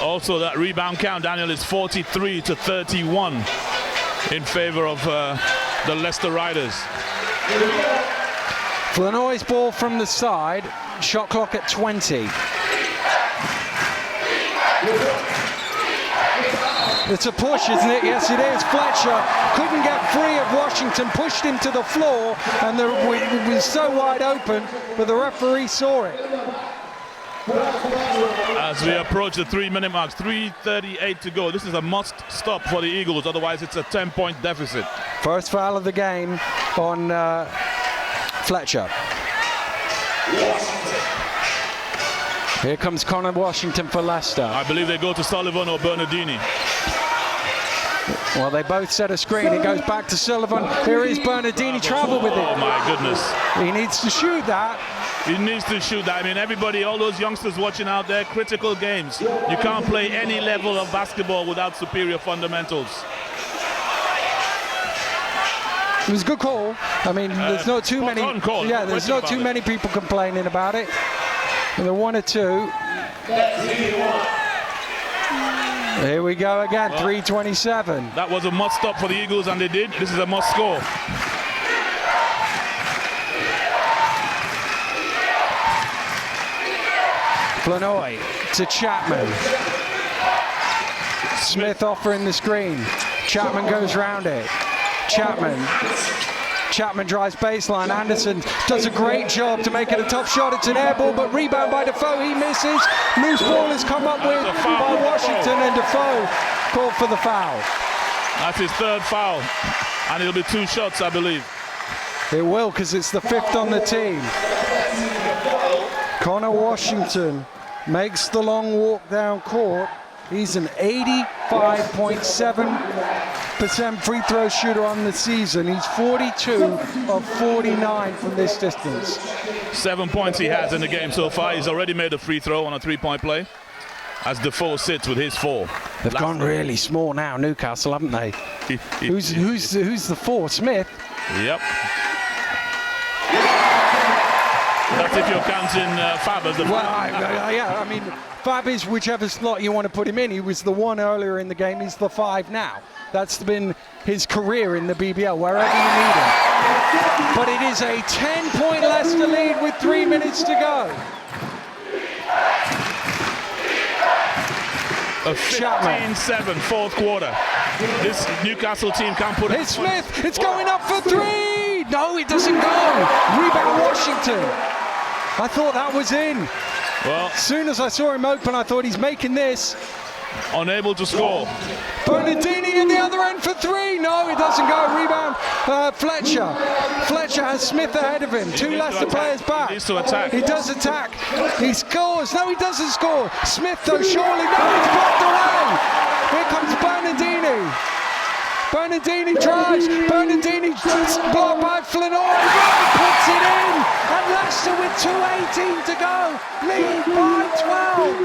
Also, that rebound count, Daniel, is 43-31 in favor of the Leicester Riders. Flanoy's ball from the side. Shot clock at 20. It's a push, isn't it? Yes, it is. Fletcher couldn't get free of Washington, pushed him to the floor, and it was so wide open, but the referee saw it. As we approach the 3-minute mark, 3:38 to go. This is a must stop for the Eagles, otherwise it's a 10-point deficit. First foul of the game on Fletcher. Here comes Connor Washington for Leicester. I believe they go to Sullivan or Bernardini. Well, they both set a screen. It goes back to Sullivan. Here is Bernardini. Travel with it. Oh my goodness. He needs to shoot that. He needs to shoot that. I mean, everybody, all those youngsters watching out there, critical games. You can't play any level of basketball without superior fundamentals. It was a good call. I mean, there's not too many. Call. Yeah, there's not too many people complaining about it. And the 1 or 2. Here we go again. 3:27. That was a must stop for the Eagles, and they did. This is a must score. Flanoy to Chapman. Smith offering the screen. Chapman goes round it. Chapman drives baseline. Anderson does a great job to make it a tough shot. It's an air ball, but rebound by Defoe. He misses. Loose ball has come up with by Washington, and Defoe called for the foul. That's his third foul, and it'll be 2 shots, I believe. It will, because it's the 5th on the team. Connor Washington makes the long walk down court. He's an 85.7% free throw shooter on the season. He's 42 of 49 from this distance. 7 points he has in the game so far. He's already made a free throw on a 3-point play, as Defoe sits with his 4. They've gone really small now, Newcastle, haven't they? Who's the 4? Smith? Yep. That's if you're counting Fab as the Well, yeah, I mean, Fab is whichever slot you want to put him in. He was the 1 earlier in the game. He's the 5 now. That's been his career in the BBL, wherever you need him. But it is a 10-point Leicester lead with 3 minutes to go. A 15-7 fourth quarter. This Newcastle team can't put it. It's Smith. It's going up for 3. No, it doesn't go. Rebound Washington. I thought that was in. Well, as soon as I saw him open, I thought he's making this. Unable to score. Bernardini at the other end for 3. No, it doesn't go. Rebound. Fletcher. Fletcher has Smith ahead of him. 2 Leicester players back. He needs to attack. He does attack. He scores. No, he doesn't score. Smith, though, surely. No, it's blocked away. Here comes Bernardini. Bernardini drives. Bernardini blocked by Flanoy. Puts it in. And Leicester with 2:18 to go. Lead by 12.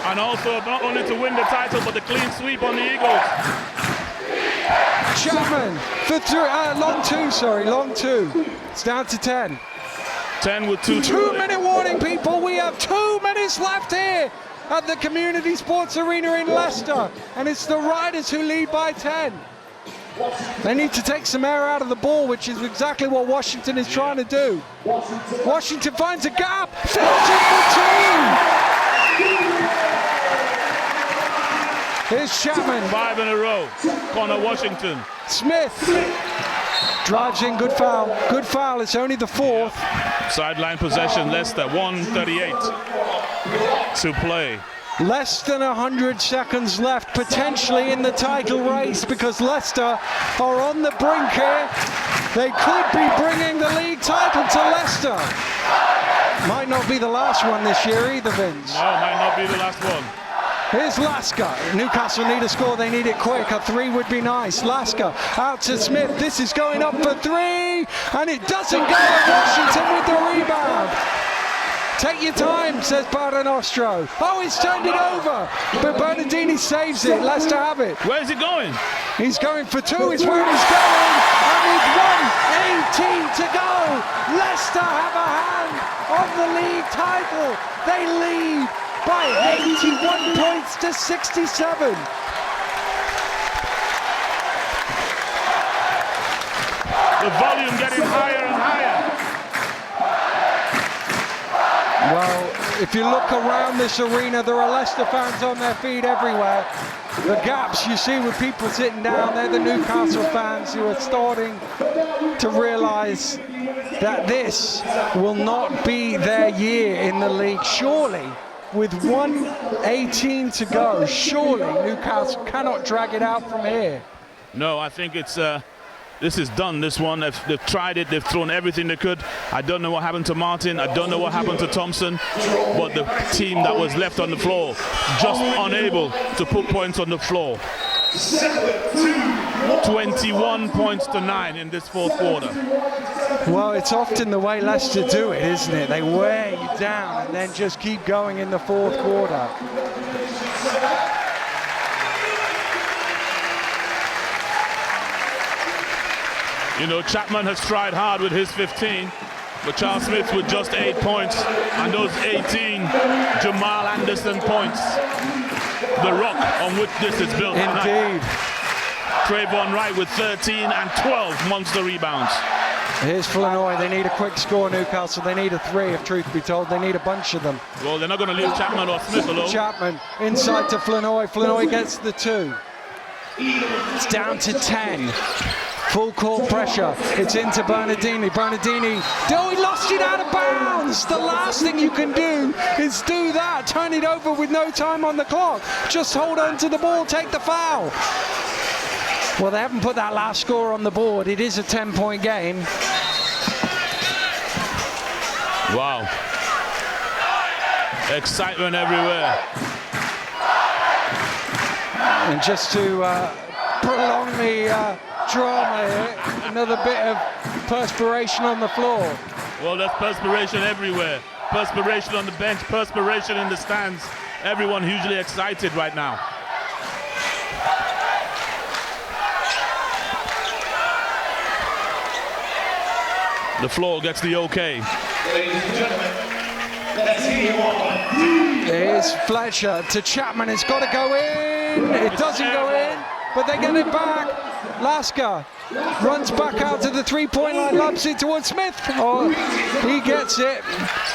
And also not only to win the title, but the clean sweep on the Eagles. Chapman for long two. It's down to 10. 10 with 2. 2 minute warning, people. We have 2 minutes left here at the Community Sports Arena in Leicester, and it's the Riders who lead by 10. They need to take some air out of the ball, which is exactly what Washington is trying to do. Washington finds a gap, fills it for 2. Here's Chapman. 5 in a row. Corner Washington. Smith drives in, good foul. Good foul, it's only the 4th. Sideline possession, Leicester, 1:38 to play. Less than 100 seconds left, potentially in the title race, because Leicester are on the brink here. They could be bringing the league title to Leicester. Might not be the last one this year either, Vince. No, might not be the last one. Here's Lasker. Newcastle need a score, they need it quick. A 3 would be nice. Lasker out to Smith. This is going up for 3, and it doesn't go. Washington with the rebound. Take your time, says Paranostro. Oh, he's turned it over, but Bernardini saves it. Leicester have it. Where's he going? He's going for 2, is where he's going, and with 1:18 to go, Leicester have a hand on the league title. They lead by 81 points to 67. The volume getting higher and higher. Well, if you look around this arena, there are Leicester fans on their feet everywhere. The gaps you see with people sitting down, they're the Newcastle fans who are starting to realise that this will not be their year in the league. Surely, with 1:18 to go, surely Newcastle cannot drag it out from here. No, I think it's this is done, this one. They've tried it, they've thrown everything they could. I don't know what happened to Martin, I don't know what happened to Thompson, but the team that was left on the floor, just unable to put points on the floor. 21 points to 9 in this 4th quarter. Well, it's often the way Leicester do it, isn't it? They wear you down and then just keep going in the 4th quarter. You know, Chapman has tried hard with his 15, but Charles Smith with just 8 points, and those 18 Jamal Anderson points. The rock on which this is built. Indeed. Trayvon Wright with 13 and 12 monster rebounds. Here's Flanoy. They need a quick score, Newcastle. They need a 3, if truth be told. They need a bunch of them. Well, they're not going to leave Chapman or Smith alone. Chapman inside to Flanoy. Flanoy gets the 2. It's down to 10. Full court pressure. It's into Bernardini. Bernardini. Oh, he lost it out of bounds. The last thing you can do is do that. Turn it over with no time on the clock. Just hold on to the ball. Take the foul. Well, they haven't put that last score on the board. It is a 10-point game. Wow. Excitement everywhere. And just to prolong the drama here, another bit of perspiration on the floor. Well, there's perspiration everywhere. Perspiration on the bench, perspiration in the stands. Everyone hugely excited right now. The floor gets the okay. Ladies and gentlemen, let's hear you all. Here's Fletcher to Chapman. It's got to go in. It doesn't go in, but they get it back. Lasker runs back out to the 3-point line, lobs it towards Smith. Oh, he gets it,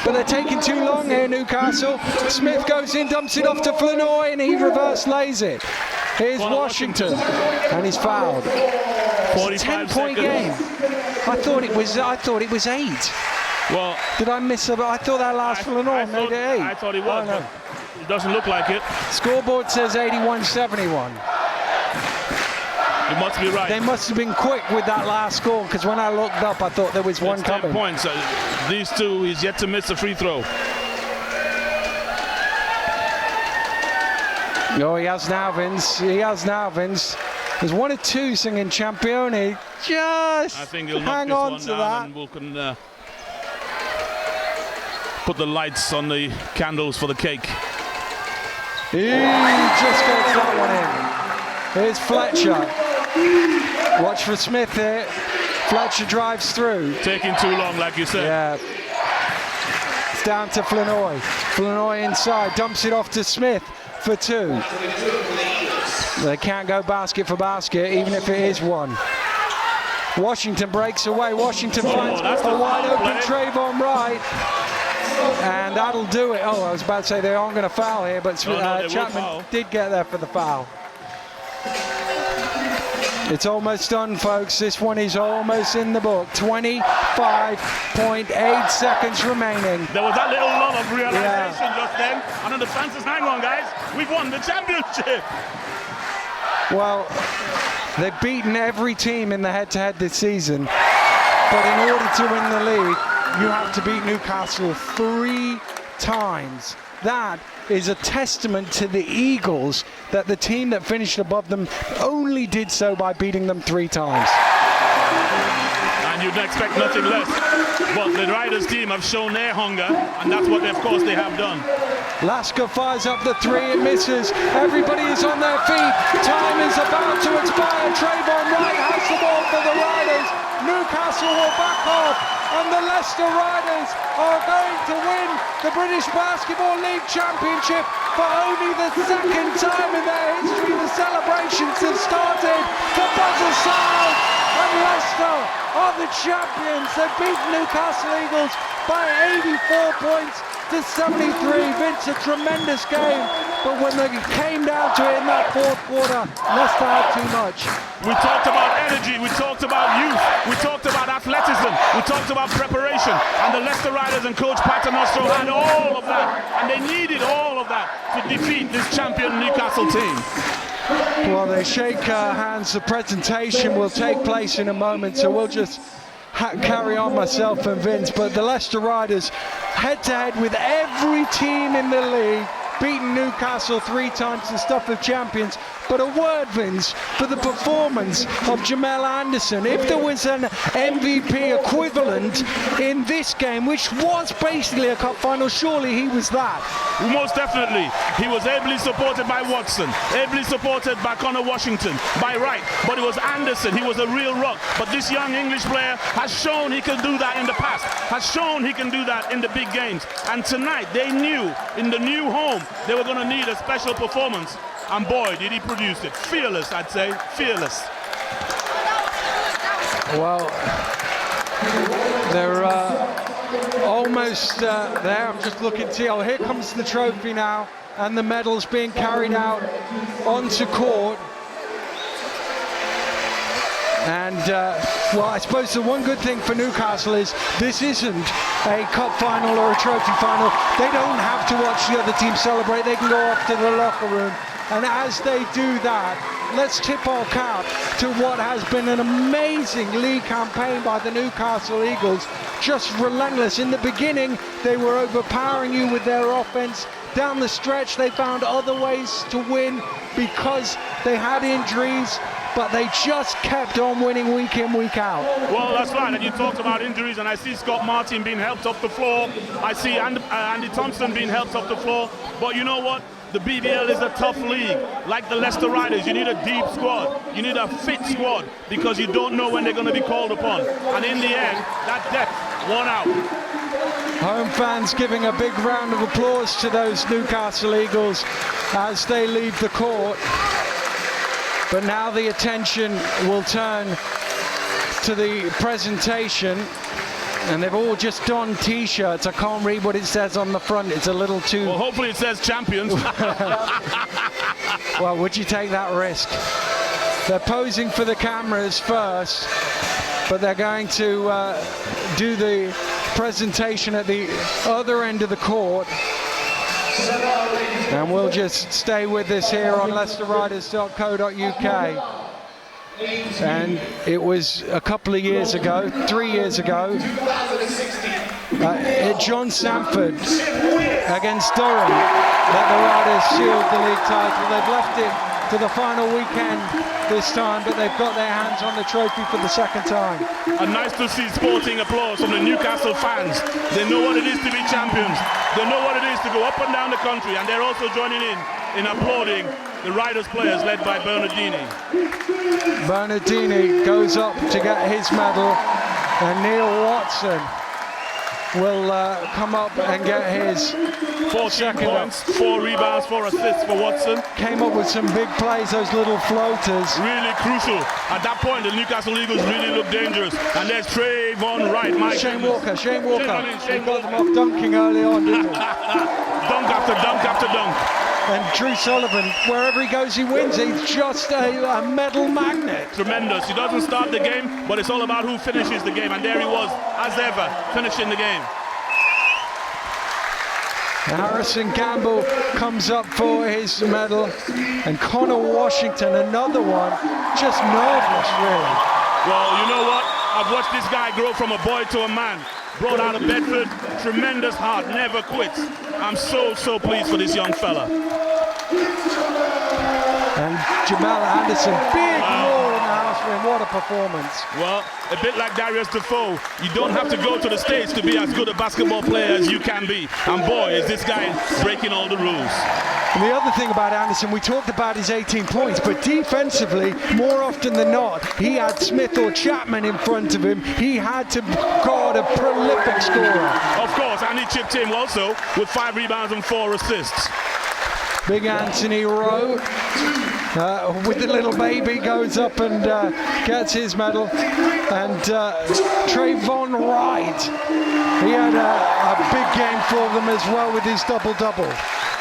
but they're taking too long here, Newcastle. Smith goes in, dumps it off to Flanoy, and he reverse lays it. Here's Washington, and he's fouled. It's a 10-point game. I thought it was 8. Well, did I miss it? I thought that last Flanoy made it 8. I thought it was, but it doesn't look like it. Scoreboard says 81-71. You must be right. They must have been quick with that last score, because when I looked up, I thought there was one coming. 10 points. These two, he's yet to miss a free throw. Oh, he has now, Vince. He has now, Vince. There's 1 or 2 singing Champione. Just I think he'll hang knock on this to one that. down, and we can put the lights on the candles for the cake. He just gets that one in. Here's Fletcher. Watch for Smith here. Fletcher drives through. Taking too long, like you said. Yeah. It's down to Flanoy. Flanoy inside, dumps it off to Smith for 2. They can't go basket for basket, even if it is 1. Washington breaks away. Washington finds a wide open Trayvon Wright. And that'll do it. Oh, I was about to say they aren't going to foul here, but Chapman did get there for the foul. It's almost done, folks. This one is almost in the book. 25.8 seconds remaining. There was that little lot of realization just then. And then the fans says, hang on, guys, we've won the championship. Well, they've beaten every team in the head-to-head this season. But in order to win the league, you have to beat Newcastle 3 times. That is a testament to the Eagles, that the team that finished above them only did so by beating them 3 times. And you'd expect nothing less. But the Riders team have shown their hunger, and that's what, of course, they have done. Lasker fires up the 3, it misses. Everybody is on their feet. Time is about to expire. Trayvon Wright has the ball for the Riders. Newcastle will back off, and the Leicester Riders are going to win the British Basketball League Championship for only the 2nd time in their history. The celebrations have started. The buzzer sounds, and Leicester are the champions. They beat Newcastle Eagles by 84 points to 73. Vince, a tremendous game, but when they came down to it in that 4th quarter, Leicester had too much. We talked about energy, we talked about youth, we talked about athleticism, we talked about preparation, and the Leicester Riders and Coach Paternoster had all of that, and they needed all of that to defeat this champion Newcastle team. Well, they shake hands. The presentation will take place in a moment, so we'll just carry on, myself and Vince. But the Leicester Riders, head-to-head with every team in the league, beaten Newcastle 3 times, the stuff of champions. But a word, Vince, for the performance of Jamel Anderson. If there was an MVP equivalent in this game, which was basically a cup final, surely he was that. Most definitely. He was ably supported by Watson, ably supported by Connor Washington, by Wright, but it was Anderson. He was a real rock. But this young English player has shown he can do that in the past, has shown he can do that in the big games. And tonight, they knew in the new home they were going to need a special performance. And boy, did he produce it. Fearless, I'd say. Fearless. Well, they're almost there. I'm just looking to see. Oh, here comes the trophy now, and the medals being carried out onto court. And, well, I suppose the one good thing for Newcastle is this isn't a cup final or a trophy final. They don't have to watch the other team celebrate. They can go off to the locker room. And as they do that, let's tip our cap to what has been an amazing league campaign by the Newcastle Eagles. Just relentless. In the beginning, they were overpowering you with their offense. Down the stretch, they found other ways to win because they had injuries, but they just kept on winning week in, week out. Well, that's right, and you talked about injuries, and I see Scott Martin being helped off the floor. I see Andy Thompson being helped off the floor. But you know what? The BBL is a tough league. Like the Leicester Riders, you need a deep squad. You need a fit squad because you don't know when they're going to be called upon. And in the end, that depth won out. Home fans giving a big round of applause to those Newcastle Eagles as they leave the court. But now the attention will turn to the presentation, and they've all just donned t-shirts. I can't read what it says on the front. It's a little too... Well, hopefully it says champions. Well, would you take that risk? They're posing for the cameras first, but they're going to do the presentation at the other end of the court. And we'll just stay with this here on leicesterriders.co.uk. And it was a couple of years ago, 3 years ago, John Sanford against Durham, that the Riders sealed the league title. They've left it to the final weekend this time, but they've got their hands on the trophy for the 2nd time. And nice to see sporting applause from the Newcastle fans. They know what it is to be champions. They know what it is to go up and down the country, and they're also joining in in applauding the Riders players led by Bernardini. Bernardini goes up to get his medal, and Neil Watson will come up and get his 14 points, 4 rebounds, 4 assists for Watson. Came up with some big plays, those little floaters. Really crucial. At that point, the Newcastle Eagles really looked dangerous. And there's Trayvon Wright. Shane Walker. Shane He got them off dunking early on, didn't he? Dunk after dunk after dunk. And Drew Sullivan, wherever he goes, he wins. He's just a medal magnet. Tremendous. He doesn't start the game, but it's all about who finishes the game. And there he was, as ever, finishing the game. Harrison Gamble comes up for his medal, and Connor Washington, another one, just nerveless, really. Well, you know what? I've watched this guy grow from a boy to a man. Brought out of Bedford, tremendous heart, never quits. I'm so pleased for this young fella. And Jamal Anderson, big roar in the house for him. What a performance. Well, a bit like Darius Defoe, you don't have to go to the States to be as good a basketball player as you can be. And boy, is this guy breaking all the rules. And the other thing about Anderson, we talked about his 18 points, but defensively, more often than not, he had Smith or Chapman in front of him. He had to guard a prolific scorer. Of course, and he chipped in also with 5 rebounds and 4 assists. Big Anthony Rowe, with the little baby, goes up and gets his medal. And Trayvon Wright, he had a big game for them as well with his double-double.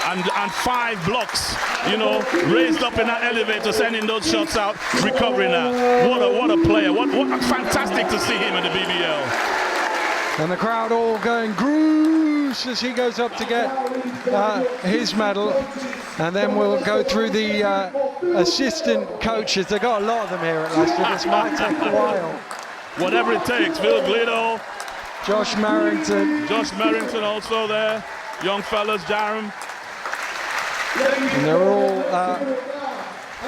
And 5 blocks, you know, raised up in that elevator, sending those shots out, recovering that. What a player. What fantastic to see him in the BBL. And the crowd all going Groose as he goes up to get his medal. And then we'll go through the assistant coaches. They've got a lot of them here at Leicester. This might take a while. Whatever it takes. Phil Glido. Josh Merrington. Josh Merrington also there. Young fellas, Jarom. And they're all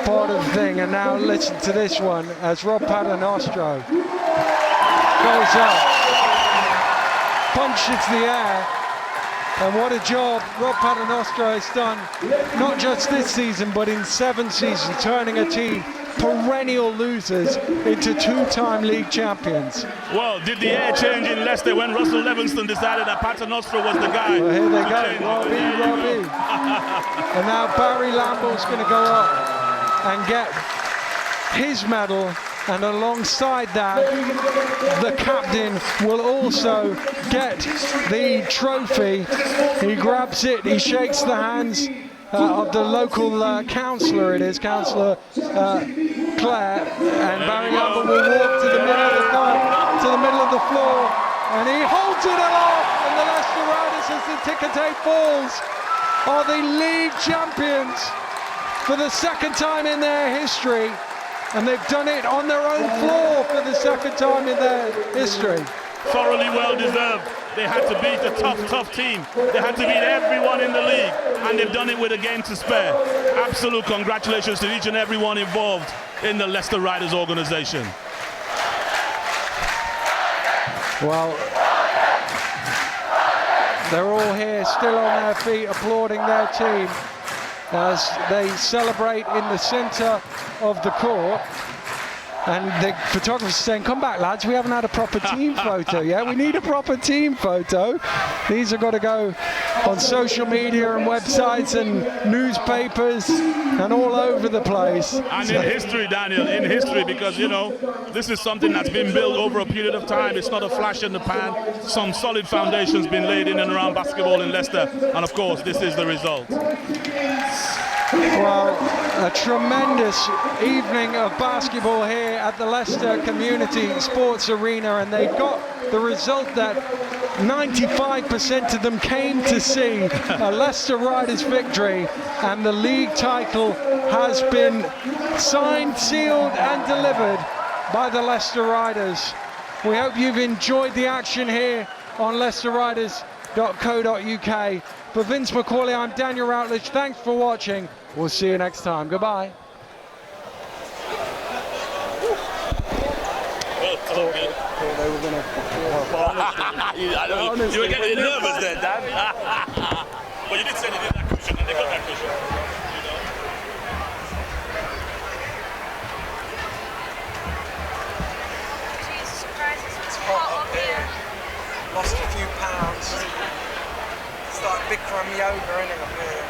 part of the thing. And now listen to this one as Rob Paternostro goes up, punches the air, and what a job Rob Paternostro has done, not just this season, but in 7 seasons, turning a team, perennial losers, into 2-time league champions. Well, did the air change in Leicester when Russell Livingston decided that Paternostro was the guy? Well, here they go, Robbie. And now Barry Lamble's going to go up and get his medal. And alongside that, the captain will also get the trophy. He grabs it, he shakes the hands of the local councillor, it is, Councillor Clare, and Barry Lambert will walk to the middle of the floor, and he holds it aloft, and the Leicester Riders, as the ticker tape falls, are the league champions for the 2nd time in their history. And they've done it on their own floor for the 2nd time in their history. Thoroughly well deserved. They had to beat a tough team. They had to beat everyone in the league, and they've done it with a game to spare. Absolute congratulations to each and everyone involved in the Leicester Riders organization. Well, they're all here, still on their feet, applauding their team as they celebrate in the centre of the court. And the photographer's saying, come back, lads, we haven't had a proper team photo yet. We need a proper team photo. These have got to go on social media and websites and newspapers and all over the place. And in history, Daniel, in history, because, you know, this is something that's been built over a period of time. It's not a flash in the pan. Some solid foundations been laid in and around basketball in Leicester. And, of course, this is the result. Well, a tremendous evening of basketball here at the Leicester Community Sports Arena, and they got the result that 95% of them came to see, a Leicester Riders victory, and the league title has been signed, sealed and delivered by the Leicester Riders. We hope you've enjoyed the action here on leicesterriders.co.uk. For Vince McCauley, I'm Daniel Routledge. Thanks for watching. We'll see you next time. Goodbye. They were going to... You were getting nervous there, Dan. But you did say they did that cushion, and they got that cushion. lost a few pounds. It's like Bikram yoga, isn't it?